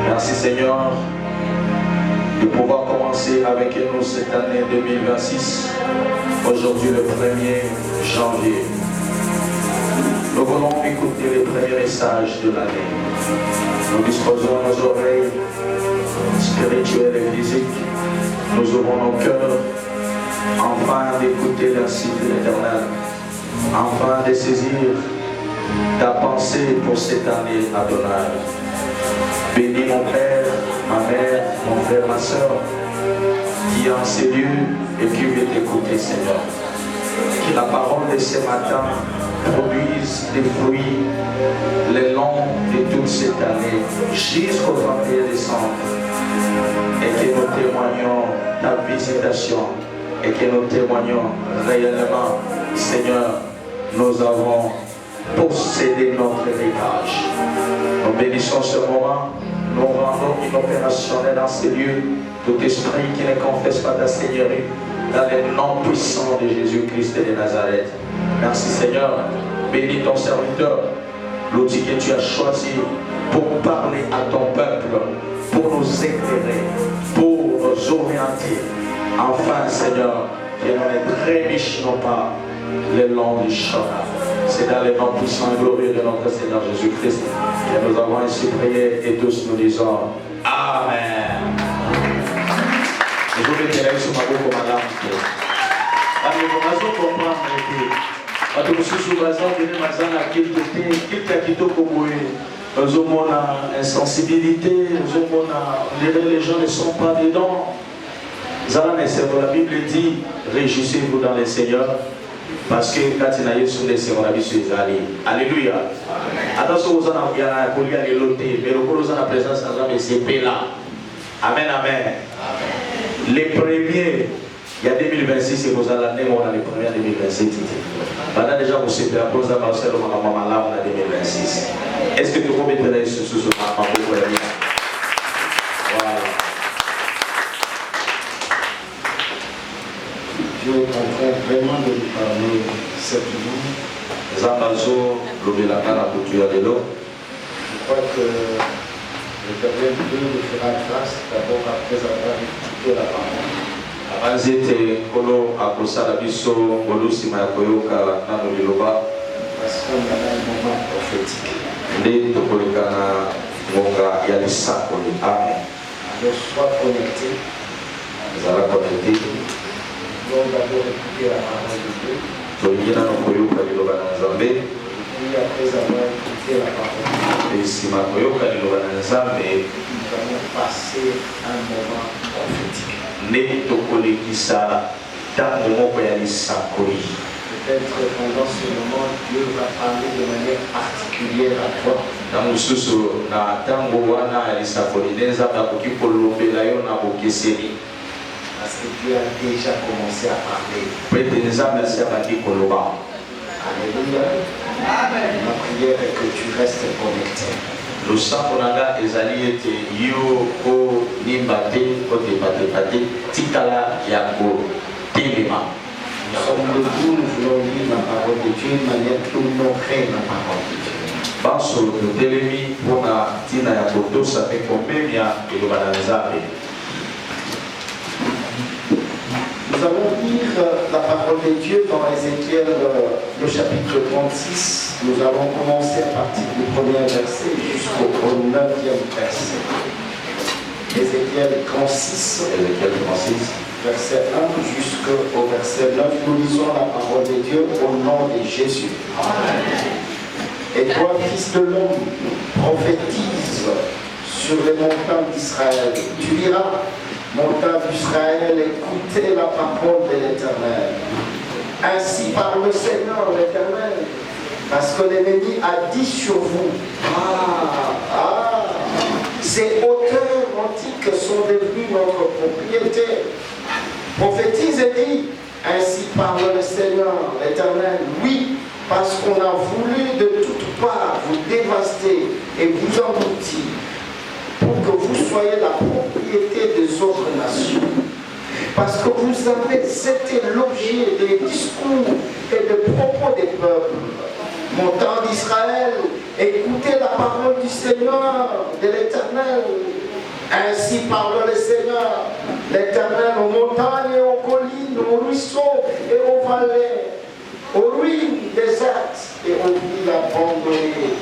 Merci Seigneur de pouvoir commencer avec nous cette année 2026, aujourd'hui le 1er janvier. Nous voulons écouter les premiers messages de l'année. Nous disposons nos oreilles spirituelles et physiques. Nous ouvrons nos cœurs afin d'écouter l'incit de l'Éternel, afin de saisir ta pensée pour cette année, Adonai. Bénis mon Père, ma mère, mon frère, ma soeur, qui est en ces lieux et qui veut t'écouter, Seigneur. Que la parole de ce matin produise des fruits le long de toute cette année jusqu'au 31 décembre. Et que nous témoignons ta visitation et que nous témoignons réellement, Seigneur, nous avons possédé notre héritage. Nous bénissons ce moment, nous rendons inopérationnel dans ces lieux tout esprit qui ne confesse pas ta Seigneurie dans le nom puissant de Jésus-Christ de Nazareth. Merci Seigneur, bénis ton serviteur, l'outil que tu as choisi pour parler à ton peuple, pour nous éclairer, pour nous orienter. Enfin Seigneur, que nous ne trébuchions pas le long du chemin. C'est dans le nom puissant et glorieux de notre Seigneur Jésus-Christ que nous avons ainsi prié et tous nous disons Amen. Je vous mettrai sur ma bouche comme madame. Allez, vous allez comprendre que quand vous êtes sur la zone, vous allez nous avons une insensibilité, les gens ne sont pas dedans. La Bible dit, réjouissez-vous dans le Seigneur, parce que quand il y a eu sur le Seigneur, la vie sur les alliés. Alléluia. Attention, vous en avez un collier à l'éloté, mais le coup, vous en avez présence dans c'est là. Amen, amen. Les premiers, il y a 2026 et nous allons aller dans les premiers 2027. Maintenant, déjà, vous savez, à cause de Marcel, on va malade en 2026. Est-ce que tout le monde est sur ce matin? Voilà. Dieu est en train vraiment de nous parler cette nuit. Zambazo, l'obélaka, la couture de l'eau. Je crois que l'Éternel Dieu nous fera grâce d'abord après avoir écouté la parole. Abanzete kolo akosala biso bolusima ya koyoka nano liloba. Parce qu'on a un moment prophétique. Nde tokoleka na ngonga ya lisakoli. Amen. Alors sois connecté. Zala connecté. Donc d'abord écouter la parole de Dieu. Tolingi nano koyoka liloba na Nzambe. Et après avoir écouté la parole de Dieu, Sima koyoka liloba na Nzambe, nous allons passer un moment prophétique. nde tokolekisa ntango moko ya lisakoli. Peut-être pendant ce moment, Dieu va parler de manière particulière à toi. Na mosusu na ntango wana ya lisakoli nde Nzambe akoki kolobela yo na bokeseni. Parce que Dieu a déjà commencé à parler. Po ete Nzambe asi abandi koloba. Alléluia. Ma prière est que tu restes connecté. Losambo nanga ezali ete yo kolimba te kotepatepa te tikala ya kotelema. Nous sommes debout, nous voulons lire la parole de Dieu de manière que nous honorons la parole de Dieu. Banso totelemi mpona ntina ya kotosa mpe komemia eloba na Nzambe. Nous allons lire la parole de Dieu dans Ézéchiel, le chapitre 36. Nous allons commencer à partir du premier verset jusqu'au 9e verset. Ézéchiel 36, verset 1 jusqu'au verset 9. Nous lisons la parole de Dieu au nom de Jésus. Amen. Et toi, fils de l'homme, prophétise sur les montagnes d'Israël. Tu diras, montagnes d'Israël, écoutez la parole de l'Éternel. Ainsi parle le Seigneur, l'Éternel, parce que l'ennemi a dit sur vous, ces hauteurs antiques sont devenues notre propriété. Prophétise et dit, ainsi parle le Seigneur, l'Éternel, oui, parce qu'on a voulu de toutes parts vous dévaster et vous engloutir, pour que vous soyez la propriété des autres nations. Parce que vous avez été l'objet des discours et des propos des peuples. Montant d'Israël, écoutez la parole du Seigneur, de l'Éternel. Ainsi parle le Seigneur, l'Éternel, aux montagnes et aux collines, aux ruisseaux et aux vallées, aux ruines désertes et aux villes abandonnées,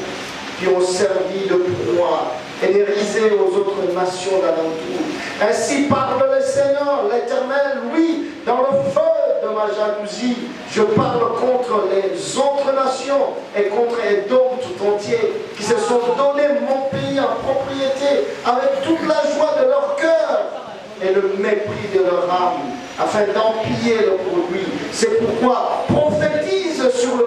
qui ont servi de proie et de risée aux autres nations d'alentour. Ainsi parle le Seigneur, l'Éternel, oui, dans le feu de ma jalousie. Je parle contre les autres nations et contre Édom tout entier qui se sont donné mon pays en propriété avec toute la joie de leur cœur et le mépris de leur âme, afin d'empiller le produit. C'est pourquoi prophétise sur le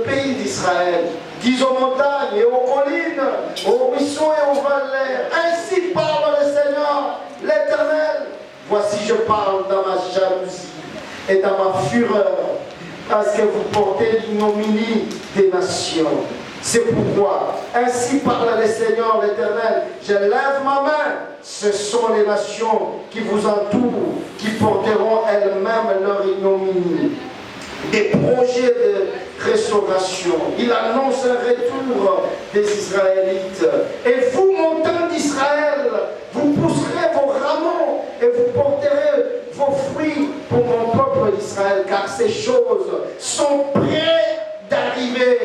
pays d'Israël. Dis aux montagnes et aux collines, aux ruisseaux et aux vallées. Ainsi parle le Seigneur, l'Éternel. Voici je parle dans ma jalousie et dans ma fureur, parce que vous portez l'ignominie des nations. C'est pourquoi, ainsi parle le Seigneur l'Éternel, je lève ma main, ce sont les nations qui vous entourent, qui porteront elles-mêmes leur ignominie. Des projets de restauration. Il annonce un retour des Israélites. Et vous, montagnes d'Israël, vous pousserez vos rameaux et vous porterez vos fruits pour mon peuple d'Israël, car ces choses sont prêtes d'arriver.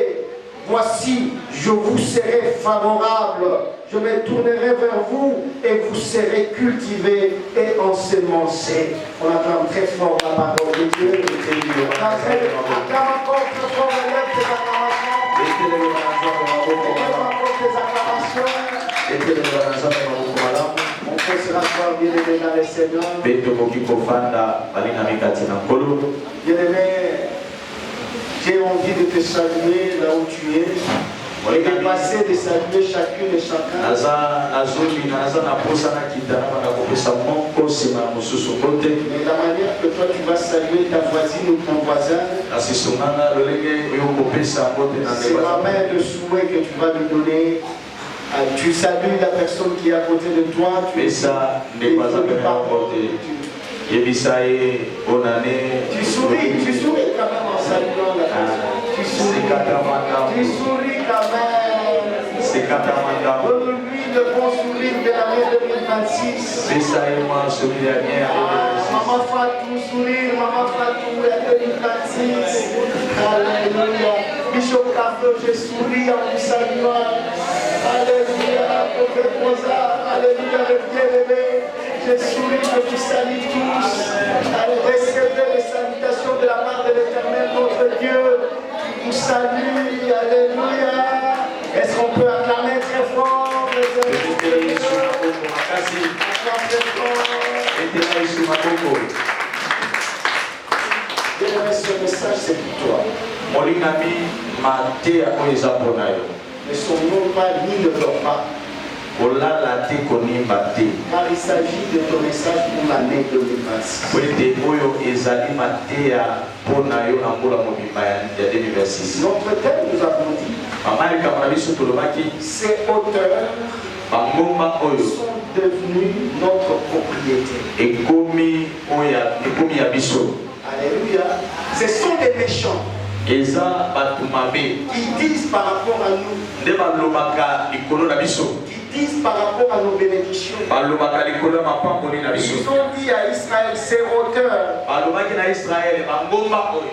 Voici, je vous serai favorable, je me tournerai vers vous et vous serez cultivés et ensemencés. On attend très fort la parole de Dieu. Acclame encore très fort, élève tes acclamations. On peut se rasseoir, bien aimé dans le Seigneur. Bien aimé, j'ai envie de te saluer là où tu es. Et de passer de saluer chacune et chacun. De la manière que toi tu vas saluer ta voisine ou ton voisin. C'est la main de souhait que tu vas lui donner. Tu salues la personne qui est à côté de toi. Tu souris quand même en saluant la personne. Tu souris quand même. Donne-lui le bon sourire de l'année 2026. Maman Fatou, sourire, Maman Fatou, la 2026. Alléluia. Bishop Carlo, je souris en vous saluant. Alléluia. Prophète Mozart, alléluia, le bien-aimé. Je souris, je vous salue tous. Allez, recevez les salutations de la part de l'Éternel, notre Dieu. Qui vous salue. Alléluia. Est-ce qu'on peut acclamer très fort les amis? Ce message, c'est pour toi. Ne sommes pas ni ne dort pas. Car il s'agit de ton message pour l'année 2026. Notre thème, nous avons dit, ces auteurs sont devenus notre propriété. Alléluia. Ce sont des méchants. Ils disent par rapport à nous. Ils disent par rapport à nos bénédictions. Ils ont dit à Israël, ces auteurs,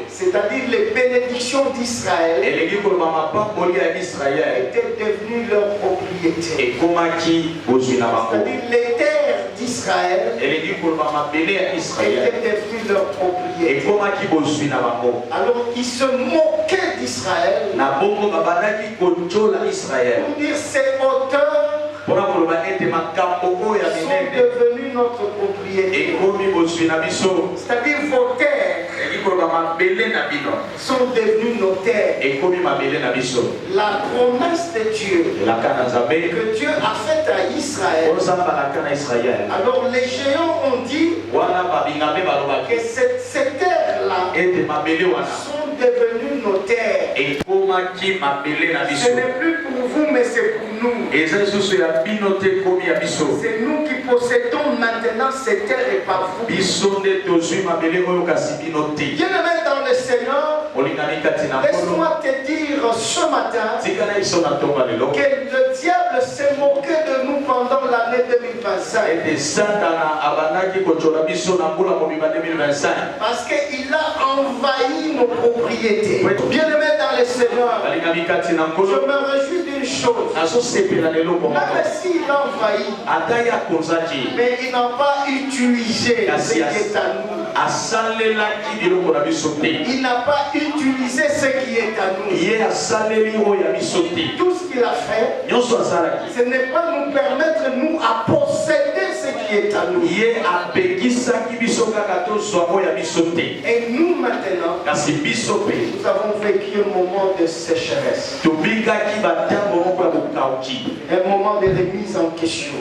c'est-à-dire les bénédictions d'Israël, étaient devenues leur propriété. C'est-à-dire les terres d'Israël étaient devenues leur propriété. Alors ils se moquaient d'Israël pour dire ces auteurs sont devenus notre propriété. C'est-à-dire vos terres sont devenus nos terres. La promesse de Dieu que Dieu a faite à Israël. Alors les géants ont dit que ces terres-là sont devenues nos terres. Ce n'est plus pour vous mais c'est pour nous. C'est nous qui possédons maintenant ces terres et pas vous. Bien-aimé dans le Seigneur, laisse-moi te dire ce matin que le diable s'est moqué de nous pendant l'année 2025. Parce qu'il a envahi nos propriétés. Bien-aimé dans le Seigneur, je me réjouis d'une une chose. Même s'il a envahi, mais il n'a pas utilisé ce qui est à nous. Il n'a pas utilisé ce qui est à nous. Tout ce qu'il a fait, ce n'est pas nous permettre nous à posséder ce qui est à nous. Et nous maintenant, nous avons vécu un moment de sécheresse, un moment de remise en question.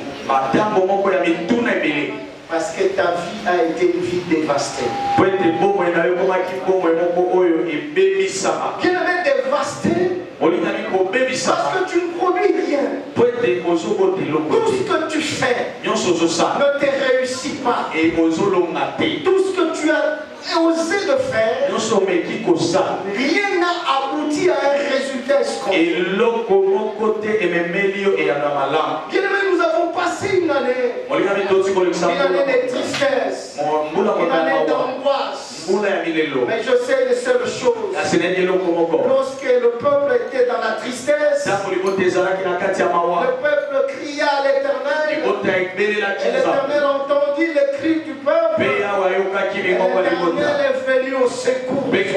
Parce que ta vie a été une vie dévastée. Bien-aimé, dévastée parce que tu ne produis rien. Tout ce que tu fais ne te réussit pas. Tout ce que tu as osé de faire, rien n'a abouti à un résultat escompté. Bien-aimé, nous avons passé une année de tristesse, une année d'angoisse. Mais je sais une seule chose. Lorsque le peuple était dans la tristesse, le peuple cria à l'Éternel. Et l'Éternel entendit les cris du peuple. Et l'Éternel est venu au secours. Bien-aimé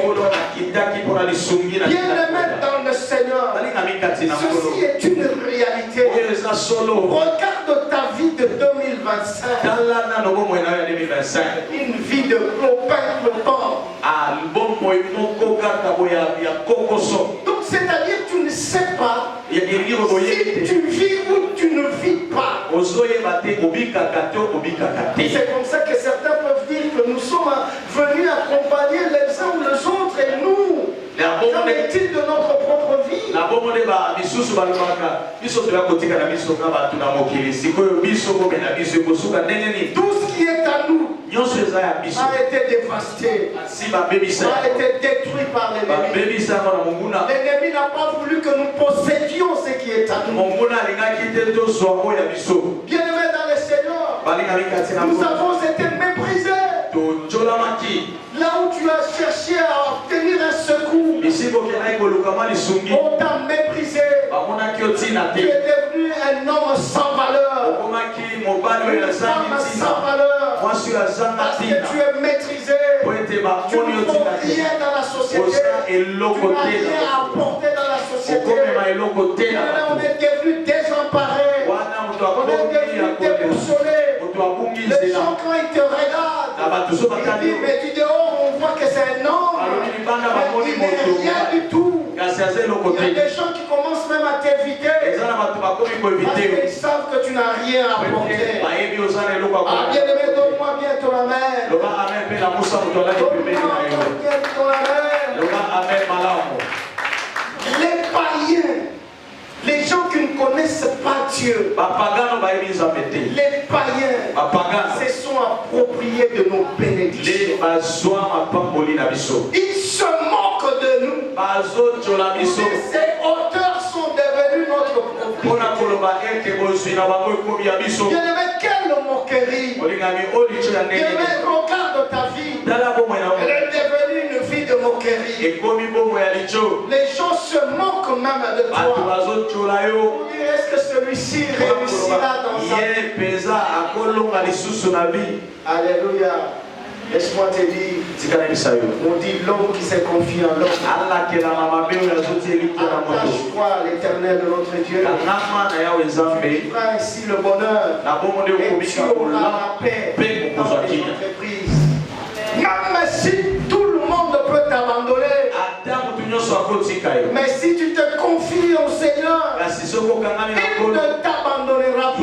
dans le Seigneur, ceci est une réalité. Regarde ta vie de 2025. Une vie de clopin. Donc c'est-à-dire que tu ne sais pas si tu vis ou tu ne vis pas. C'est comme ça que certains peuvent dire que nous sommes venus accompagner les uns ou les autres et nous. Qu'en est-il de notre propre vie? Tout ce qui est à nous a été dévasté, a été détruit par l'ennemi. L'ennemi n'a pas voulu que nous possédions ce qui est à nous. Bien-aimés dans le Seigneur, nous avons été méprisés. Là où tu as cherché à obtenir un secours, on t'a méprisé. Tu es devenu un homme sans valeur, une femme sans valeur, parce que tu es maîtrisé. Tu ne peux rien dans la société. Tu n'as rien à apporter dans la société. On est devenu désemparé. On est devenu déboussolé. Les gens, quand ils te regardent, ils disent, mais du dehors, on voit que c'est un homme, mais il n'est rien du tout. Il y a des gens qui commencent même à t'éviter parce qu'ils savent que tu n'as rien à apporter. Bien-aimé, donne-moi bien ton amen. Donne-moi bien ton amen. Les païens, les gens qui ne connaissent pas Dieu, les païens se sont appropriés de nos bénédictions. Ils se moquent de nous. Ces auteurs sont devenus notre propriété. Bien-aimé, quelle moquerie. Bien-aimé, regarde ta vie. Elle est devenue une vie de moquerie. Les gens se moquent même de toi. Est-ce que celui-ci réussira dans sa vie? Alléluia. Laisse-moi te dire, on dit l'homme qui s'est confié en l'homme. Attache-toi à l'Éternel de notre Dieu. Tu feras ainsi le bonheur et tu auras la paix dans tes entreprises. Même si tout le monde peut t'abandonner, mais si tu te confies au Seigneur, il ne t'abandonnera pas.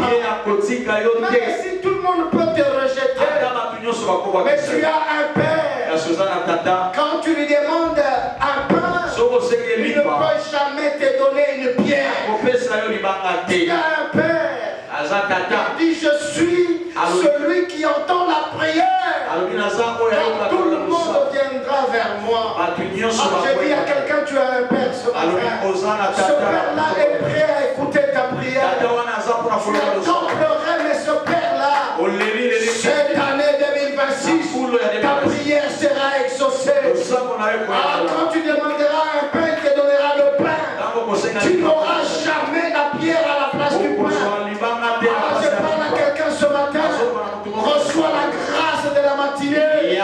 Même si tout le monde peut te rejeter, mais tu as un Père. Quand tu lui demandes un pain, il ne peut jamais te donner une pierre. Tu as un Père. Il dit, je suis celui qui entend la prière. Quand tout le monde viendra vers moi. Je dis à quelqu'un, tu as un Père ce matin. Ce Père-là est prêt à écouter ta prière. Tu attends pleurer, mais ce Père-là, cette année 2026, ta prière sera exaucée. Quand tu demanderas un pain, il te donnera le pain. Tu n'auras jamais Reçois la grâce de la matinée.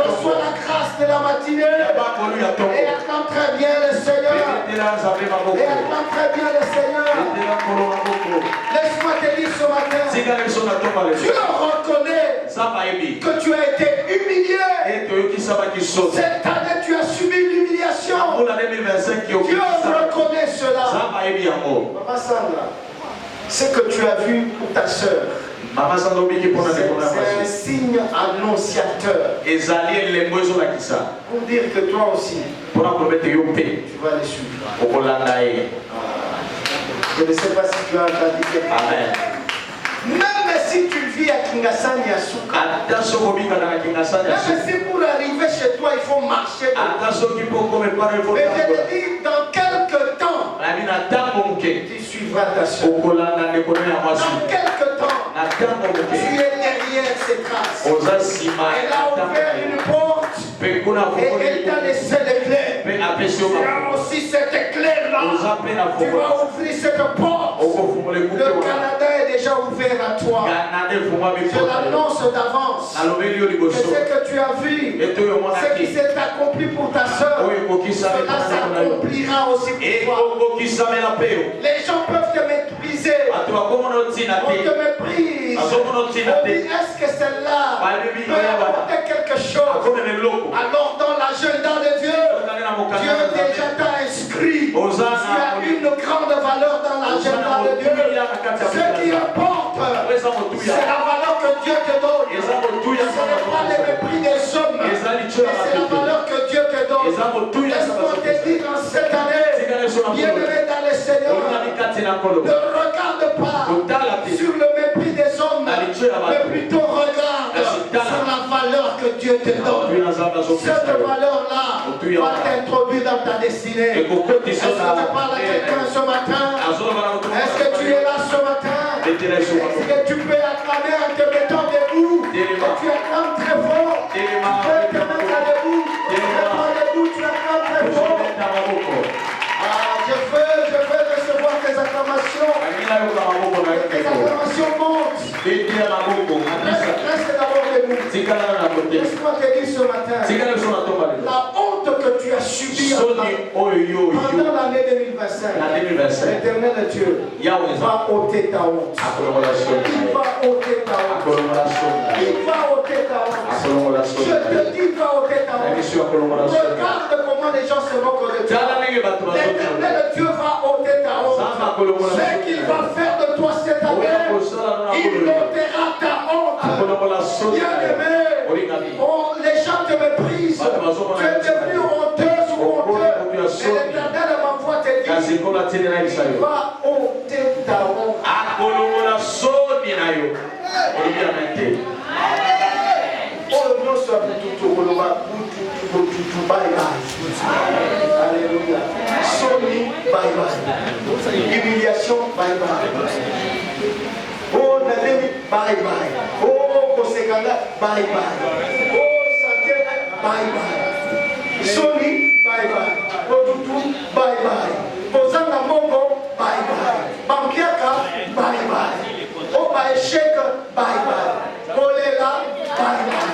Reçois la grâce de la matinée. Et acclame très bien le Seigneur. Et acclame très bien le Seigneur. Laisse-moi te dire ce matin. Dieu reconnaît que tu as été humilié. Cette année, tu as subi l'humiliation. Dieu reconnaît cela. Papa Sandra, ce que tu as vu pour ta soeur, c'est un signe annonciateur pour dire que toi aussi tu vas les suivre. Je ne sais pas si tu as entendu quelque chose. Même si tu vis à Kingasani, à Souka, même si pour arriver chez toi il faut marcher, mais je te dis dans quelques temps tu suivras ta soeur. Dans quelques temps tu es derrière ses traces. Elle a ouvert une porte et elle t'a laissé l'éclair. Tu as aussi cet éclair là. Tu vas ouvrir cette porte. Le Canada est déjà ouvert à toi. Je l'annonce d'avance. Et ce que tu as vu, ce qui s'est accompli pour ta soeur, cela s'accomplira aussi pour toi. Les gens peuvent te mépriser. On te méprise. On dit, est-ce que celle-là peut apporter quelque chose? Alors dans l'agenda de Dieu, Dieu déjà t'a inscrit. Tu as une grande valeur dans l'agenda de Dieu. Ce qui importe, c'est la valeur que Dieu te donne. Ce n'est pas le mépris des hommes, mais c'est la valeur que Dieu te donne. Laisse-moi te dire dans cette année, bien-aimé dans le Seigneur, ne regarde pas sur le mépris des hommes, mais plutôt regarde sur la valeur que Dieu te donne. Cette valeur-là va t'introduire dans ta destinée. Est-ce que tu parles à quelqu'un ce matin? Est-ce que tu es là ce matin? Est-ce que tu peux acclamer en te mettant debout? Tu acclames très fort. Tu peux te mettre debout. Tu te mets debout, tu acclames très fort. Je veux recevoir tes acclamations. Tes acclamations montent. Reste d'abord debout. Laisse-moi te dire ce matin, la honte que tu as subie pendant l'année 2025, l'Éternel Dieu va ôter ta honte. Il va ôter ta honte. Il va ôter ta honte. Je te dis, il va ôter ta honte. Regarde comment les gens se moquent de toi. L'Éternel Dieu va ôter ta honte. Ce qu'il va faire de toi cette année, il ôtera ta honte. Bien-aimé, les gens te méprisent. Tu es devenu honteuse ou honteux. Et l'Éternel m'envoie te dire, il va ôter ta honte. Alléluia. Soni, bye bye. Humiliation, bye bye. Oh, Nademi, bye bye. Oh, Kosekanda, bye bye. Oh, Santé, bye bye. Soni, bye bye. Otutu, bye bye. Ozanga Mongo, bye bye. Bankiaka, bye bye. Oh, Baeshek, bye bye. Kolela, bye bye.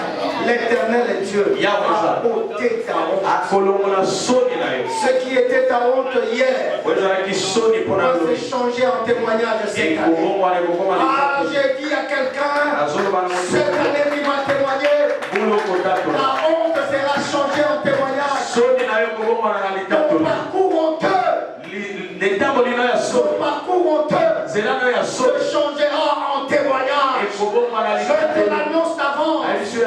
L'Éternel est Dieu. A ôté ta honte. Ce qui était ta honte hier peut se changer en témoignage cette année. Ah, j'ai dit à quelqu'un, cette année qui m'a témoigné, ta honte sera changée en témoignage. Ton parcours honteux, ton parcours honteux se changera en témoignage. Je te l'annonce d'avant.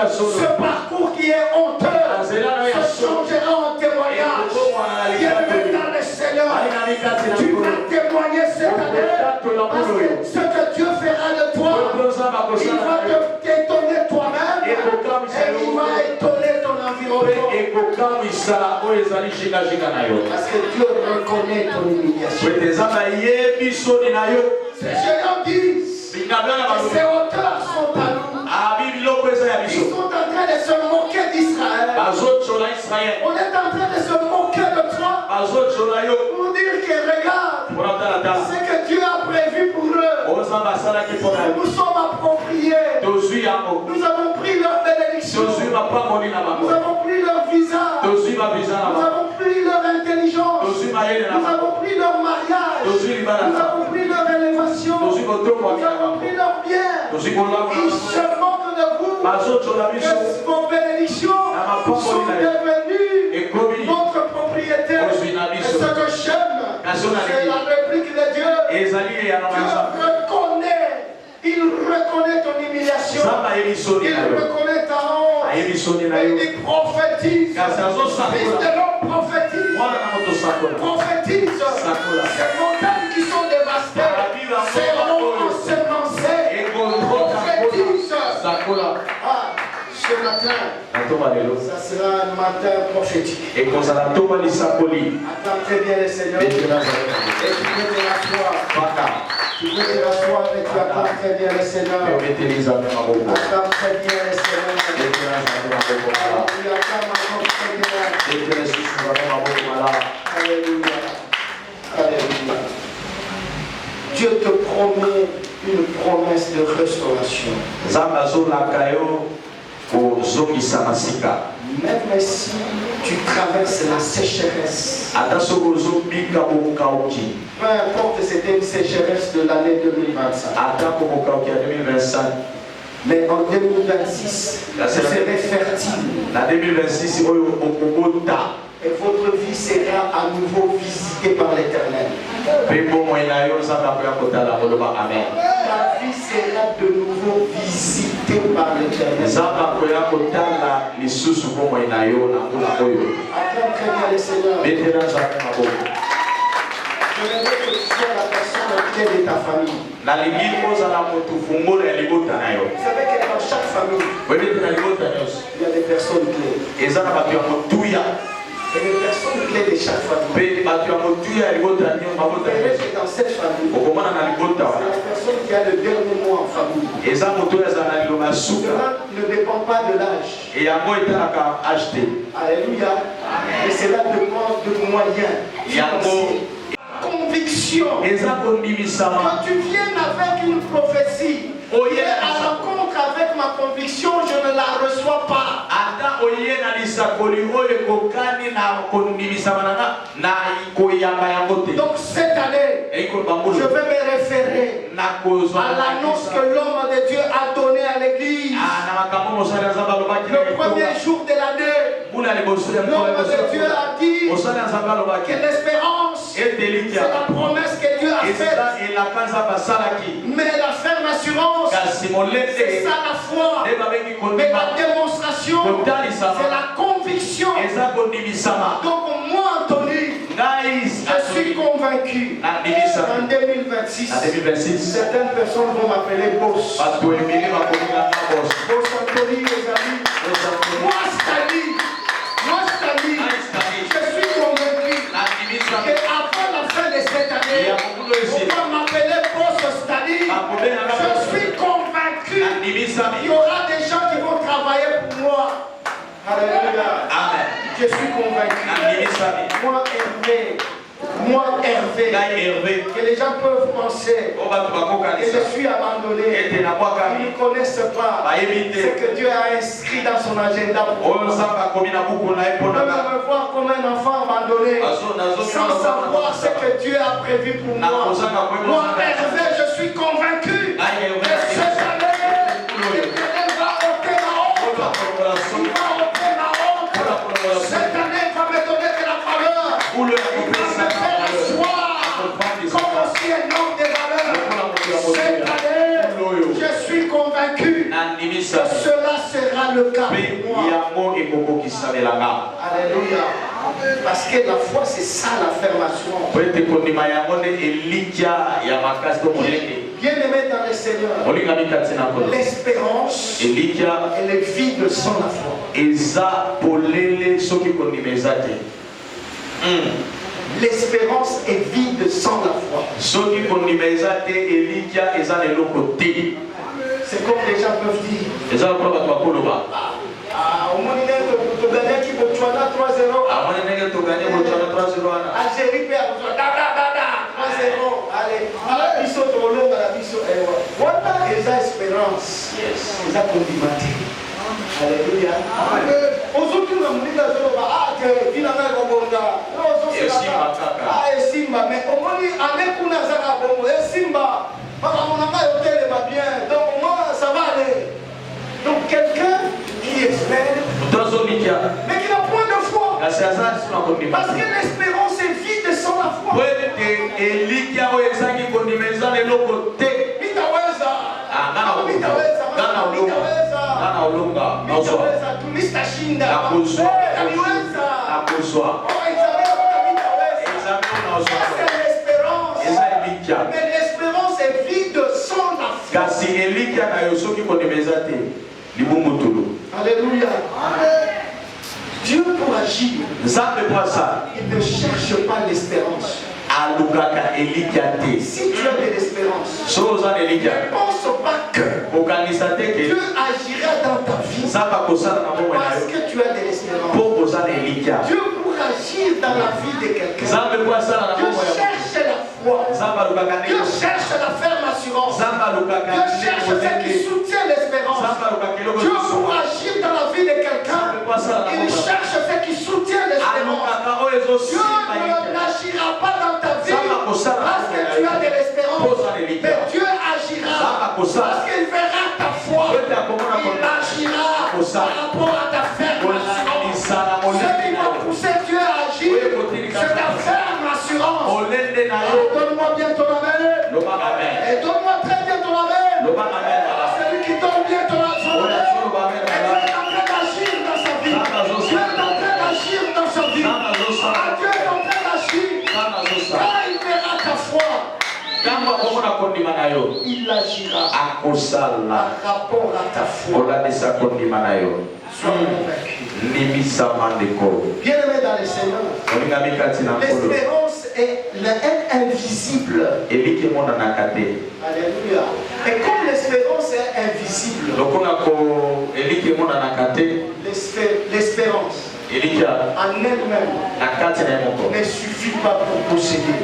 Ce parcours qui est honteux se changera en témoignage. Bienvenue dans le Seigneur. Tu vas témoigner cette année parce que ce que Dieu fera de toi, il va t'étonner toi-même et il va étonner ton environnement. Parce que Dieu reconnaît ton humiliation. Ces géants disent que ces hauteurs sont à nous. Ils sont en train de se moquer d'Israël. On est en train de se moquer de toi pour dire que regarde ce que Dieu a prévu pour eux. nous sommes appropriés. Nous avons pris leur bénédiction. Nous avons pris leur visa. Nous avons pris leur intelligence. Nous avons pris leur mariage. Nous avons pris leur élévation. Nous avons pris leur bien. Il se manque de vous que vos bénédictions sont devenues notre propriété. Et ce que j'aime, c'est la réplique de Dieu. Il reconnaît ton humiliation. Il reconnaît ta honte. Et il prophétise. Fils de l'homme prophétise. Prophétise. Ces montagnes qui sont dévastées seront ensemencées. Prophétise. Ce matin, ça sera un matin prophétique. Attends très bien le Seigneur. Et tu peux te rasseoir. Tu peux te rasseoir et tu attends très bien le Seigneur. Attends très bien le Seigneur. Alléluia. Alléluia. Dieu te promet une promesse de restauration. Même si tu traverses la sécheresse, peu importe c'était une sécheresse de l'année 2025, mais en 2026, vous serez fertile. Et votre vie sera à nouveau visitée par l'Éternel. La vie sera de nouveau visitée par l'Éternel. Attends très bien le Seigneur. Je veux que tu sois la personne clé de ta famille. Vous savez que dans chaque famille, il y a des personnes clés. Et les personnes clés de chaque famille. Dans cette famille, c'est la personne qui a le dernier mot en famille. Cela ne dépend pas de l'âge. Alléluia. Mais cela dépend de moyens. Conviction. Quand tu viens avec une prophétie, et à l'encontre avec ma conviction, je ne la reçois pas. Donc cette année, je vais me référer à l'annonce que l'homme de Dieu a donnée à l'église. Le premier jour de l'année, l'homme de Dieu a dit que l'espérance, c'est la promesse que Dieu a faite. Mais la ferme assurance, c'est ça la foi. Mais la démonstration, c'est la conviction. Donc moi, Anthony, je suis convaincu. En 2026, certaines personnes vont m'appeler boss. Boss Anthony, les amis. Moi, Stanley, je suis convaincu qu'avant la fin de cette année, on va m'appeler boss Stanley. Je suis convaincu qu'il y aura des gens qui vont travailler pour moi. Alléluia. Amen. Je suis convaincu. Moi, Hervé, que les gens peuvent penser que je suis abandonné. Ils ne connaissent pas ce que Dieu a inscrit dans son agenda pour moi. Ils peuvent me voir comme un enfant abandonné sans savoir ce que Dieu a prévu pour moi. Moi, Hervé, je suis convaincu que cette année, l'Éternel va ôter ma honte. Il va ôter ma honte. Cette année, il va me donner de la valeur. Il va me faire asseoir comme aussi un homme de valeur. Cette année, je suis convaincu que cela sera le cas pour moi. Alléluia. Parce que la foi, c'est ça l'affirmation. Bien aimé dans le Seigneur, l'espérance, elle est vide sans la foi. L'espérance est vide sans la foi. C'est comme les gens peuvent dire. Au moins, tu gagnes qui pour 3-0. Algérie perd 3-0. Allez, à la biseau, tu roules à la biseau. l'espérance. Ils ont complimenté. Alléluia. Aujourd'hui, on a dit que Simba, mais au moins, avec une azara, Simba, donc moi, ça va aller. Donc quelqu'un qui espère, mais qui n'a point de foi. Parce que l'espérance est vide sans la foi. Mais l'espérance est vide sans la foi. Alléluia. Dieu pour agir, il ne cherche pas l'espérance. Si tu as de l'espérance, ne pense pas que Dieu agira dans ta vie parce que tu as de l'espérance. Dieu pour agir dans la vie de quelqu'un, Dieu cherche la foi, Dieu cherche la ferme assurance, Dieu cherche ce qui soutient l'espérance. Dieu pour agir dans la vie de quelqu'un, il cherche ce qui soutient l'espérance. Dieu n'agira pas dans ta vie parce que tu as de l'espérance, mais Dieu agira parce qu'il verra ta foi, il agira par rapport à ta ferme assurance. Ce qui va pousser Dieu à agir, c'est ta ferme assurance. Donne-moi bien ton amen. Et donne-moi très bien ton amen. Celui qui donne bien ton amen. Dieu est en train d'agir dans sa vie. Dieu est en train d'agir dans sa vie. Dieu est en train d'agir. Quand il verra ta foi, il agira par rapport à ta foi. Sois convaincu. Bien-aimé dans le Seigneur, l'espérance est invisible. Alléluia. Et comme l'espérance est invisible, l'espérance en elle-même ne suffit pas pour posséder.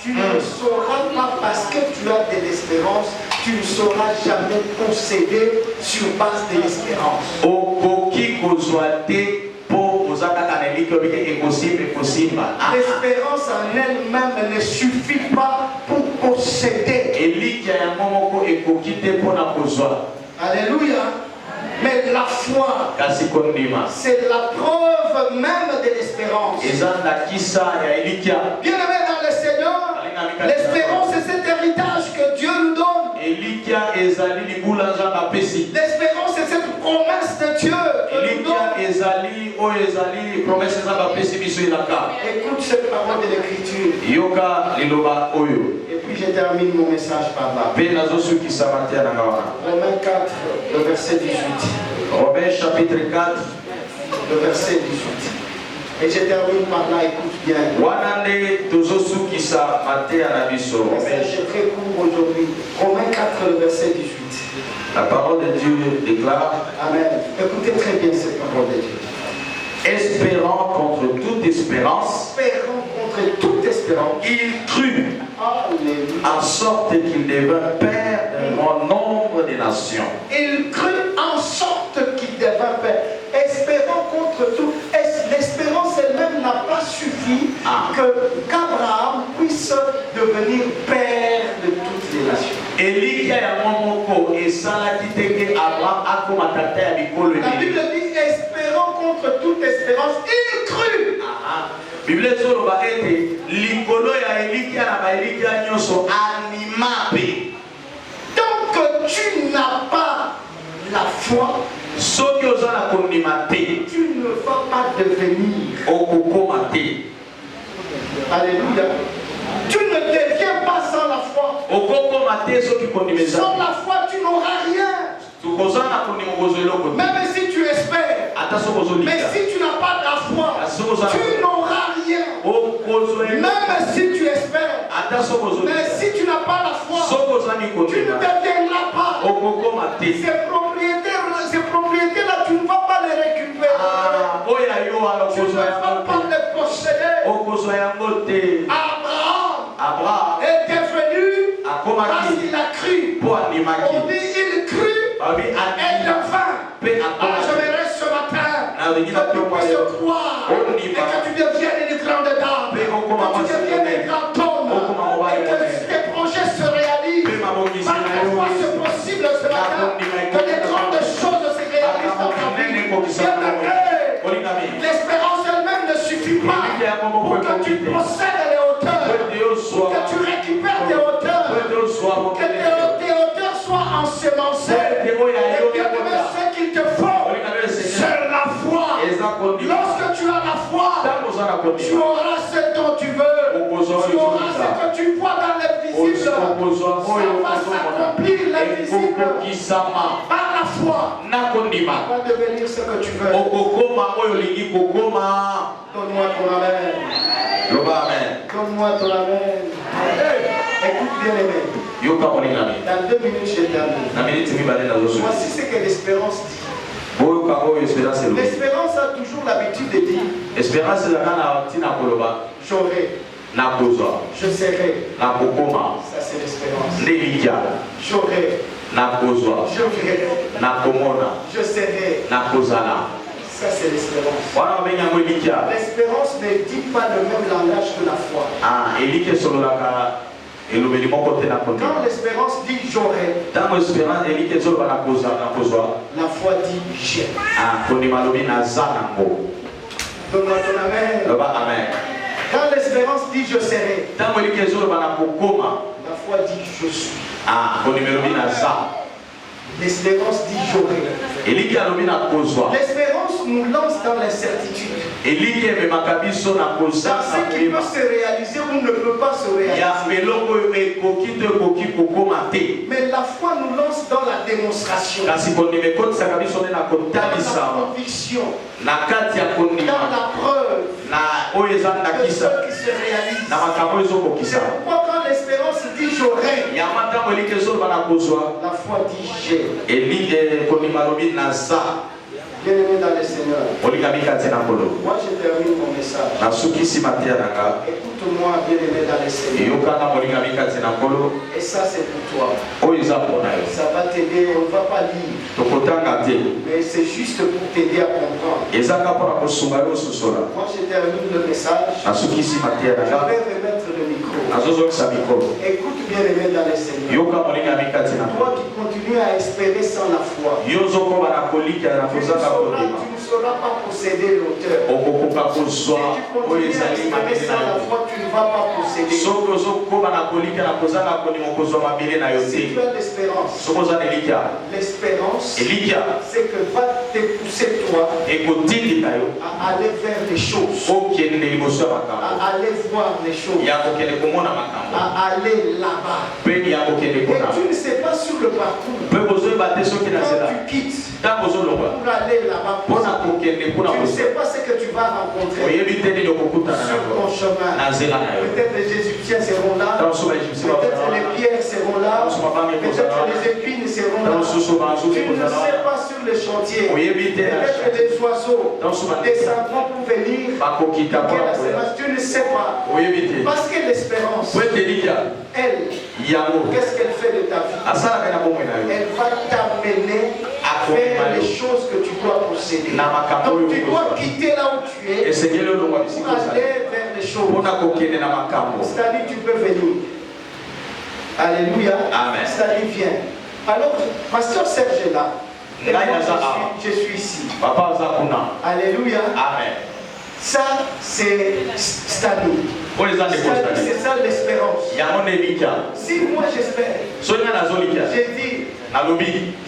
Tu ne sauras pas parce que tu as de l'espérance, tu ne sauras jamais posséder sur base de l'espérance. L'espérance en elle-même ne suffit pas pour posséder. Alléluia. Mais la foi, c'est la preuve même de l'espérance. Bien-aimé dans le Seigneur, l'espérance c'est cet héritage que Dieu nous donne. L'espérance c'est cette promesse de Dieu que nous donne. Écoute cette parole de l'Écriture. Et puis je termine mon message par là. Romains 4, le verset 18. Romains chapitre 4, le verset 18. Et je termine par là, écoute bien. C'est très court aujourd'hui. Romains 4, le verset 18. La parole de Dieu déclare. Amen. Écoutez très bien cette parole de Dieu. Espérant contre toute espérance, il crut, en sorte qu'il devint père d'un grand nombre de nations. Il crut en sorte qu'il devint père. Espérant contre tout. L'espérance elle-même n'a pas suffi qu'Abraham puisse devenir père de toutes les nations. La Bible dit espérant contre toute espérance, il crut. Donc tu n'as pas la foi, tu ne vas pas devenir. Alléluia. Tu ne deviens pas sans la foi. Sans la foi, tu n'auras rien. Même si tu espères, mais si tu n'as pas la foi, tu n'auras rien. Même si tu espères, mais si tu n'as pas la foi, tu ne deviendras pas. Ces propriétés-là, tu ne vas pas les récupérer. Tu ne vas pas les posséder. Abraham est devenu parce qu'il a cru. On dit il crut et devint. J'aimerais ce matin que tu puisses croire et que tu deviennes une grande dame, que tu deviennes un grand homme et que tes projets se réalisent. Par la foi, c'est possible ce matin que les grandes choses se réalisent dans ta vie. L'espérance elle-même ne suffit pas pour que tu possèdes les hauteurs, que tu récupères tes hauteurs, que tes hauteurs soient ensemencées. Et bien ce qu'il te faut, c'est la foi. Lorsque tu as la foi, tu auras ce dont tu veux. Tu auras ce que tu vois dans l'invisible. Ça va s'accomplir l'invisible par la foi. Tu vas devenir ce que tu veux. Donne-moi ton amen. Donne-moi ton amen. Écoute bien aimé. Dans 2 minutes, je termine. Voici ce que l'espérance dit. L'espérance a toujours l'habitude de dire j'aurai, je serai. Ça c'est l'espérance. J'aurai, je verrai, je serai. Ça c'est l'espérance. L'espérance ne dit pas le même langage que la foi. Quand l'espérance dit j'aurai, la foi dit j'ai. Donne-moi ton amen. Quand l'espérance dit je serai, la foi dit je suis. L'espérance dit j'aurai. L'espérance nous lance dans l'incertitude. Dans ce qui peut se réaliser ou ne peut pas se réaliser. Mais la foi nous lance dans la démonstration. Dans la conviction. Dans la preuve. De ce qui se réalise. C'est pourquoi quand l'espérance dit j'aurai, la foi dit j'ai. Bien-aimé dans le Seigneur, moi je termine mon message. Écoute-moi, bien-aimé dans le Seigneur. Et ça c'est pour toi. Ça va t'aider, on ne va pas lire. Mais c'est juste pour t'aider à comprendre. Moi je termine le message. Je vais remettre le micro. Écoute, bien-aimé dans le Seigneur. Toi qui continues à espérer sans la foi, tu ne sauras pas posséder l'auteur. Si tu continues à espérer sans la foi, tu ne vas pas posséder. Si tu as l'espérance, c'est que va te pousser toi à aller vers les choses, à aller voir les choses, à aller là-bas. Et tu ne sais pas sur le parcours, quand tu quittes pour aller là-bas, tu ne sais pas ce que tu vas rencontrer sur ton chemin. Peut-être les Égyptiens seront là, peut-être les pierres seront là, peut-être les épines seront là. Tu ne sais pas sur le chantier. Peut-être des oiseaux descendront pour venir. Tu ne sais pas. Parce que l'espérance, elle, qu'est-ce qu'elle fait de ta vie? Elle va t'amener à faire les choses que tu dois posséder. Donc tu dois quitter là où tu es pour aller vers les choses. C'est-à-dire tu peux venir. Alléluia. C'est-à-dire viens. Alors, Pasteur Serge est là. Et moi, je suis ici. Alléluia. Ça, c'est Stani. C'est ça l'espérance. Si moi j'espère, j'ai dit,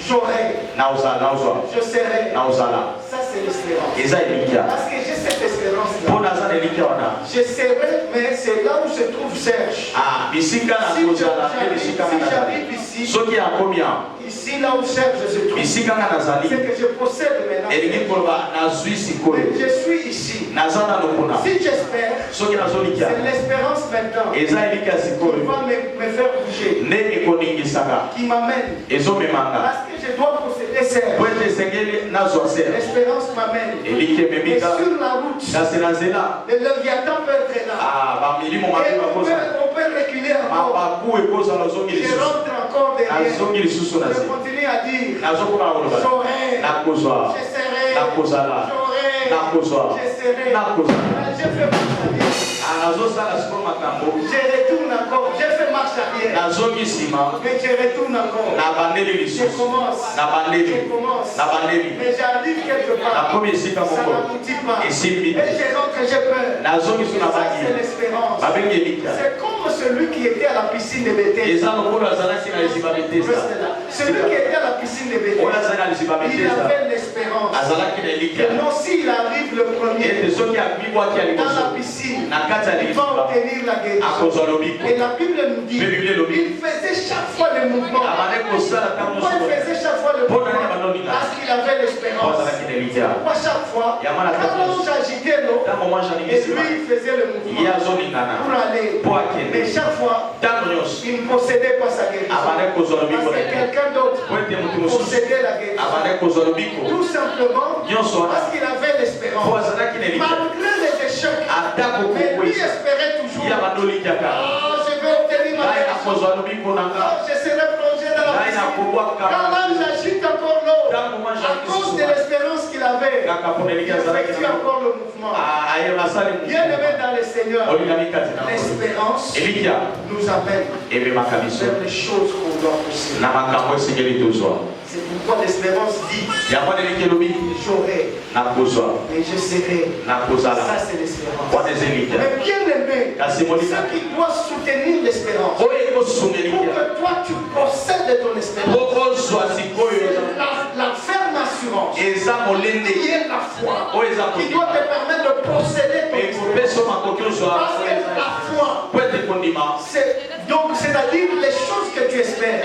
j'aurai, je serai. Ça c'est l'espérance. Parce que j'ai cette espérance-là. Je serai, mais c'est là où se trouve Serge. Si j'arrive ici, ici là où Serge se trouve, c'est que je possède maintenant. Je suis ici. Si j'espère, c'est l'espérance maintenant qui va me faire bouger, qui m'amène. Parce que je dois posséder nécessaire. L'espérance m'amène. Et sur la route, le Léviathan peut être là. Et on peut reculer encore. Je rentre encore derrière. Je continue à dire, je fais marche arrière. Je retourne encore. Je fais marche arrière. Mais je retourne encore. Je commence. Mais j'arrive quelque part. Ça n'aboutit pas. Et je rentre, j'ai peur. Ça, c'est l'espérance. C'est comme celui qui était à la piscine de Bethesda. Celui qui était à la piscine de Bethesda, il avait l'espérance. Que non, s'il arrive le premier dans la piscine, il va obtenir la guérison. Et la Bible nous dit, il faisait chaque fois le mouvement. Pourquoi il faisait chaque fois le mouvement? Parce qu'il avait l'espérance. Pourquoi chaque fois, quand l'ange agitait l'eau, et lui il faisait le mouvement pour aller. Mais chaque fois, il ne possédait pas sa guérison. Parce que quelqu'un d'autre possédait la guérison. Tout simplement parce qu'il avait l'espérance. Malgré les échecs, mais lui espérait toujours. Je vais obtenir ma guérison. Je serai plongé dans la piscine. Quand l'ange agite encore l'eau, à cause de l'espérance qu'il avait, il effectue encore le mouvement. Bien aimé dans le Seigneur, l'espérance nous appelle vers les choses qu'on doit posséder. C'est pourquoi l'espérance dit, j'aurai, mais je serai. Ça, c'est l'espérance. Mais bien aimé, ce qui doit soutenir l'espérance, pour que toi tu possèdes ton espérance, la ferme assurance, qui est la foi, qui doit te permettre de posséder ton espérance. Parce que la foi, donc c'est-à-dire les choses que tu espères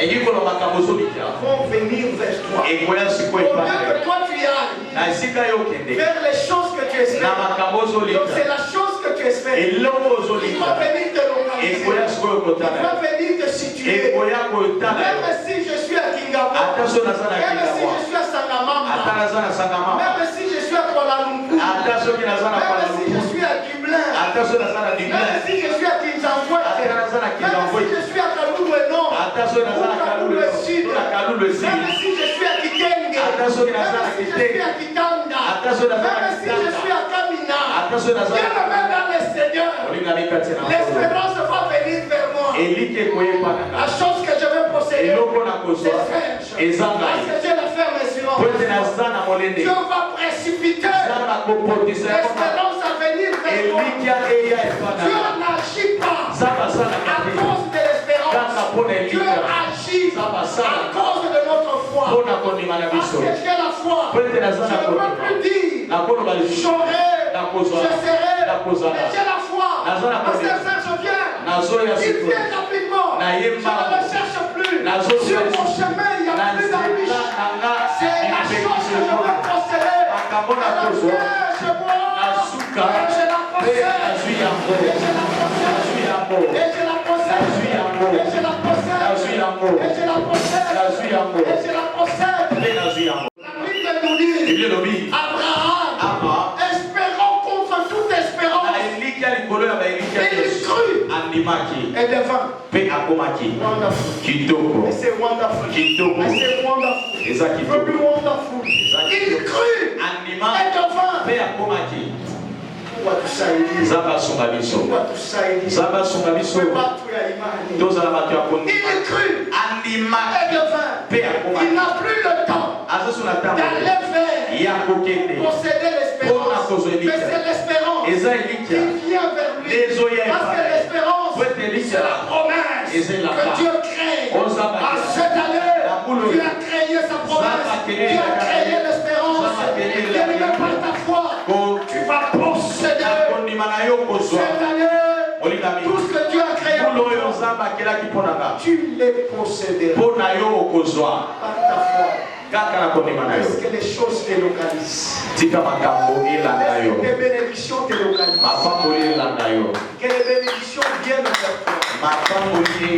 vont venir vers toi. Au lieu que toi tu y ailles vers les choses que tu espères. Donc c'est la chose que tu espères. Il va venir te localiser. Il va venir te situer. Même si je suis à Kingabo, même si je suis à Sangamamba, même si je suis à Kuala Lumpur, même si je suis à Dublin, même si je suis à Kinshasa, même si je suis à Kalou-le-Nord, ou Kalou-le-Sud, même si je suis à Kitenge, même si je suis à Kitanda, même si je suis à Kamina, bien même dans le Seigneur, l'espérance va venir vers moi. La chose que je veux posséder, c'est ferme. Parce que j'ai la ferme assurance. Dieu va précipiter l'espérance à venir vers moi. Dieu n'agit pas à cause de l'espérance. Dieu agit à cause de notre foi. Parce que j'ai la foi. Je ne peux plus dire j'aurai, je serai, mais j'ai la foi. Parce que je viens. Il vient rapidement. Je ne le cherche plus. Sur mon chemin, il n'y a plus d'ambition. C'est la chose que je veux posséder. Elle vient chez moi. Et je la possède. Et je la possède. Et je la possède. Et je la possède. Et je la possède. Et je la possède. La Bible nous dit, Abraham, espérant contre toute espérance, il crut et devint wonderful. Et c'est wonderful. Et c'est wonderful. Very wonderful. Il crut et devint. Zaba songa biso. Zaba songa biso. Tozala bato ya kondi. Il crut andima et devint. Il n'a plus le temps d'aller vers posséder l'espérance. Mais c'est l'espérance qui vient vers lui. Parce que l'espérance, c'est la promesse que Dieu crée. En cette année, Dieu a créé sa promesse. Dieu a créé l'espérance. Bien aimé par ta foi, tu vas posséder cette année. Tout ce que Dieu a créé pour toi, tu les posséderas par ta foi. Est-ce que les choses te localisent? Est-ce que tes bénédictions te localisent? Que les bénédictions viennent vers toi. Et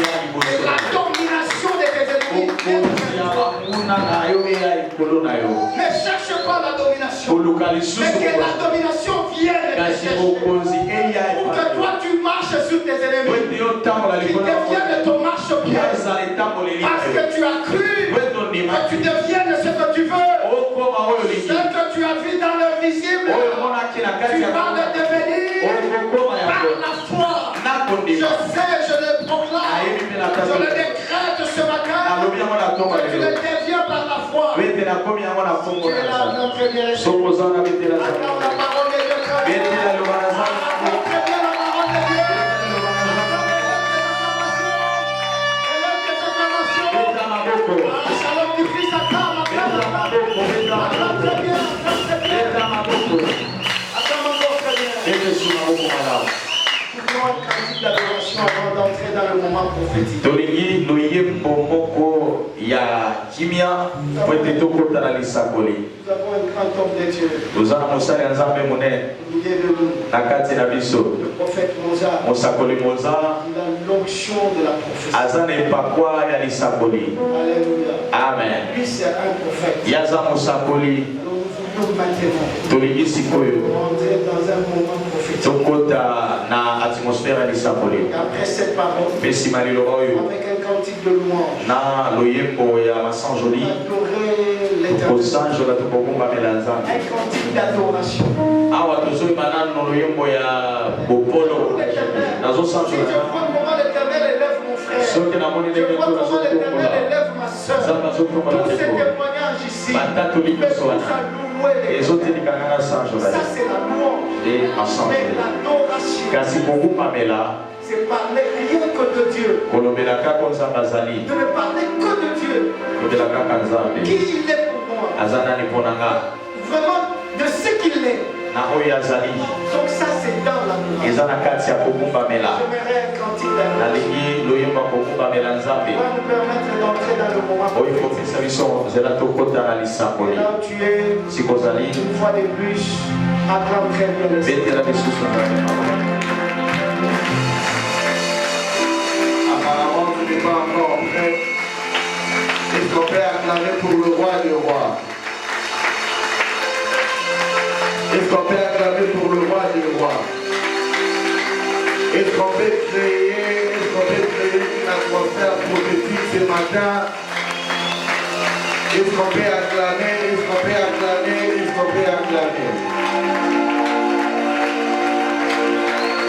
la domination de tes ennemis. Ne cherche pas la domination. Mais que la domination vienne de tes pour que toi tu marches sur tes ennemis. Qu'ils deviennent ton marche-pied. Parce que tu as cru que tu deviennes ce que tu veux. Ce que tu as vu dans le visible, tu vas le devenir par la foi. Je sais, je le proclame, je le décrète ce matin, que tu le deviens par la foi. Tu es là, notre bien-aimé. Acclame la parole de Dieu. Très bien la parole de Dieu. Shalom du Fils, acclame très bien. D'adoration avant d'entrer dans le moment prophétique. Nous avons un grand homme de Dieu. Le prophète Mozart. Il a l'onction de la prophétie. Alléluia. Amen. Lui c'est un prophète. Maintenant, rentrer dans un moment prophétique. Après cette parole, avec un cantique de louange, adorer l'éternel. Un cantique d'adoration. Si je vois comment l'éternel élève mon frère, je vois comment l'éternel élève ma soeur, tous ces témoignages ici, mais tous à louer l'éternel. Ça c'est la louange. Mais l'adoration, c'est parler rien que de Dieu. De ne parler que de Dieu. Qui il est pour moi. Vraiment de ce qu'il est. Donc ça c'est dans la louange. J'aimerais un cantique d'adoration. Va nous permettre d'entrer dans le moment prophétique. Et là où tu es, une fois de plus, acclame très bien le Seigneur. Apparemment, tu n'es pas encore prêt. Est-ce qu'on peut acclamer pour le roi des rois? Est-ce qu'on peut acclamer pour le roi des rois? Est-ce qu'on peut créer une atmosphère prophétique ce matin? Est-ce qu'on peut acclamer? Est-ce qu'on peut acclamer? Est-ce qu'on peut acclamer?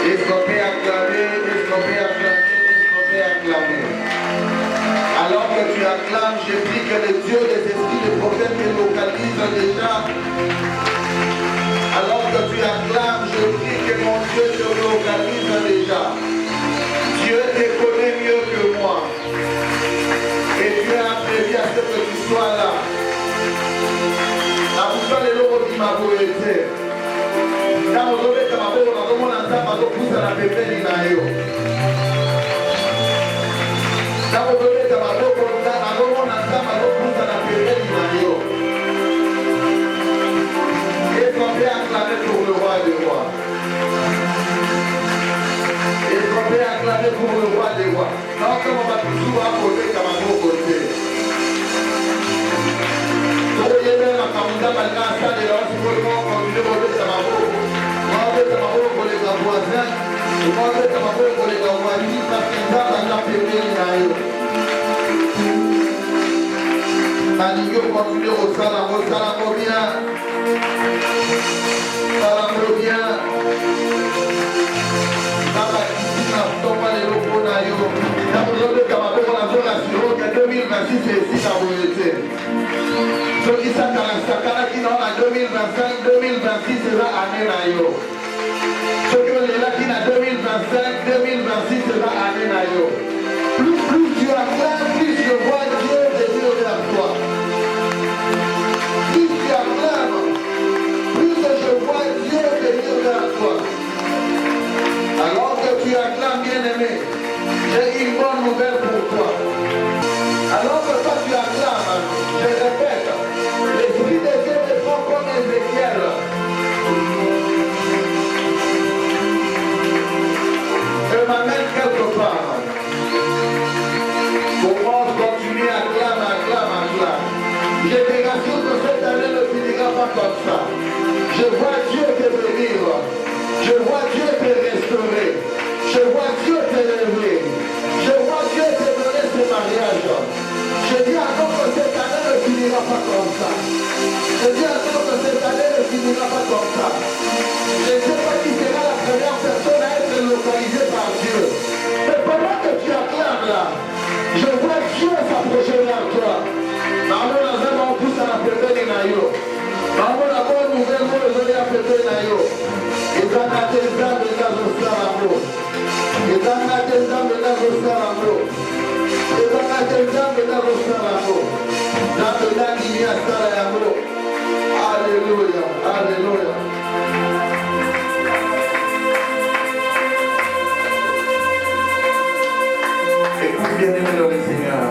Est-ce qu'on peut acclamer? Est-ce qu'on peut acclamer? Est-ce qu'on peut acclamer? Alors que tu acclames, je prie que le Dieu des esprits des prophètes te localise déjà. Alors que tu acclames, je prie que mon Dieu te localise déjà. Dieu te connaît mieux que moi. Et Dieu a prévu à ce que tu sois là. La bouche de l'eau qui m'a été. Quand on doit mettre ma peau, on a demandé à ma pousse à la pépé d'Inaïo. Quand on doit mettre ma peau, on a demandé à ma pousse à la pépé d'Inaïo. Est-ce qu'on peut acclamer pour le roi des rois? Est-ce qu'on peut acclamer pour le roi des rois? Non, comme on va toujours apporter comme un beau côté. Vous voyez même la Kamunda malgré ça, les gens qui veulent continuer à voter comme un beau. On va voter comme un beau pour les voisins. On va voter comme un beau pour les voisins parce qu'ils ont la pépé d'Inaïo. Naligio continue au salam bien. Salam bien. Naba kisina toma les locaux nayo. Nabozobe kamabo na zona siro que 2026 c'est ici à Boété. Ce qui s'accala qui dans la 2025, 2026 c'est la année nayo. Ce que les là qui na 2025, 2026 c'est la année nayo. Plus tu acclames, plus je vois Dieu venir vers toi. Plus tu acclames, plus je vois Dieu venir vers toi. Alors que tu acclames, bien-aimé, j'ai une bonne nouvelle pour toi. Alors que toi tu acclames, je répète, l'Esprit de Dieu me prend comme Ézéchiel. Je m'amène quelque part. Pour Je te rassure que cette année ne finira pas comme ça. Je vois Dieu te bénir. Je vois Dieu te restaurer. Je vois Dieu te lever. Je vois Dieu te donner ce mariage. Je dis encore que cette année ne finira pas comme ça. Je dis encore que cette année ne finira pas comme ça. Je ne sais pas qui sera la première personne à être localisée par Dieu. Mais pendant que tu acclames là, je vois Dieu s'approcher vers toi. Maman a vraiment poussé à la pépé na yo. Maman a bonne nouvelle pour les autres à pépé na yo. Et dans la désert de la Zosalamo. Et dans la désert de la Zosalamo. Et dans la désert de la Zosalamo. Dans le lac il y a Salayamo. Alléluia. Alléluia. Écoute bien aimé dans le Seigneur.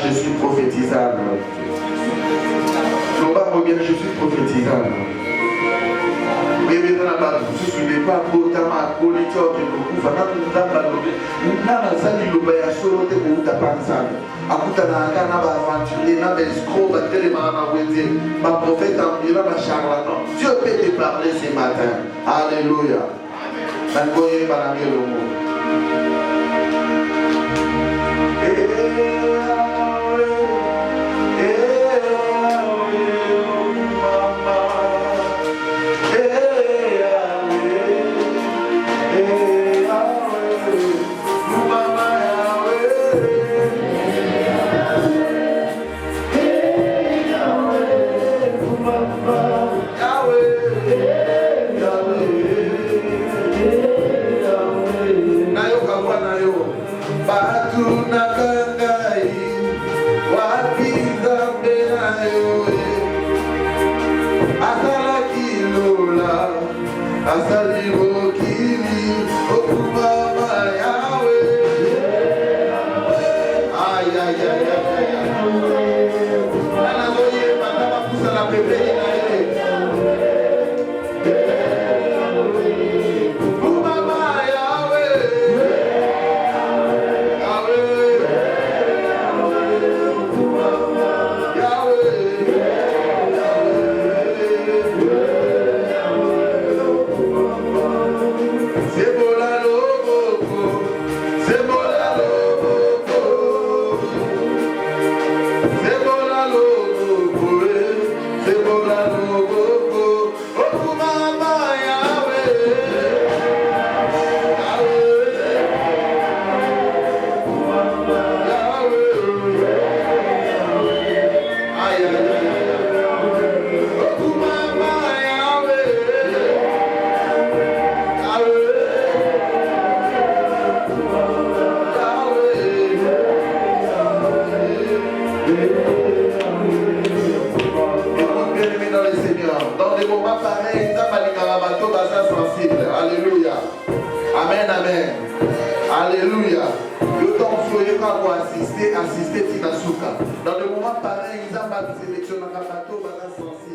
Je suis prophétisable. Je suis prophétisable. Dieu peut te parler ce matin. Alléluia. Alléluia. Amen, amen. Alléluia. Le temps soyez pour assister Tinasuka. Dans le moment pareil, ils ont sélectionné un bateau, sensible.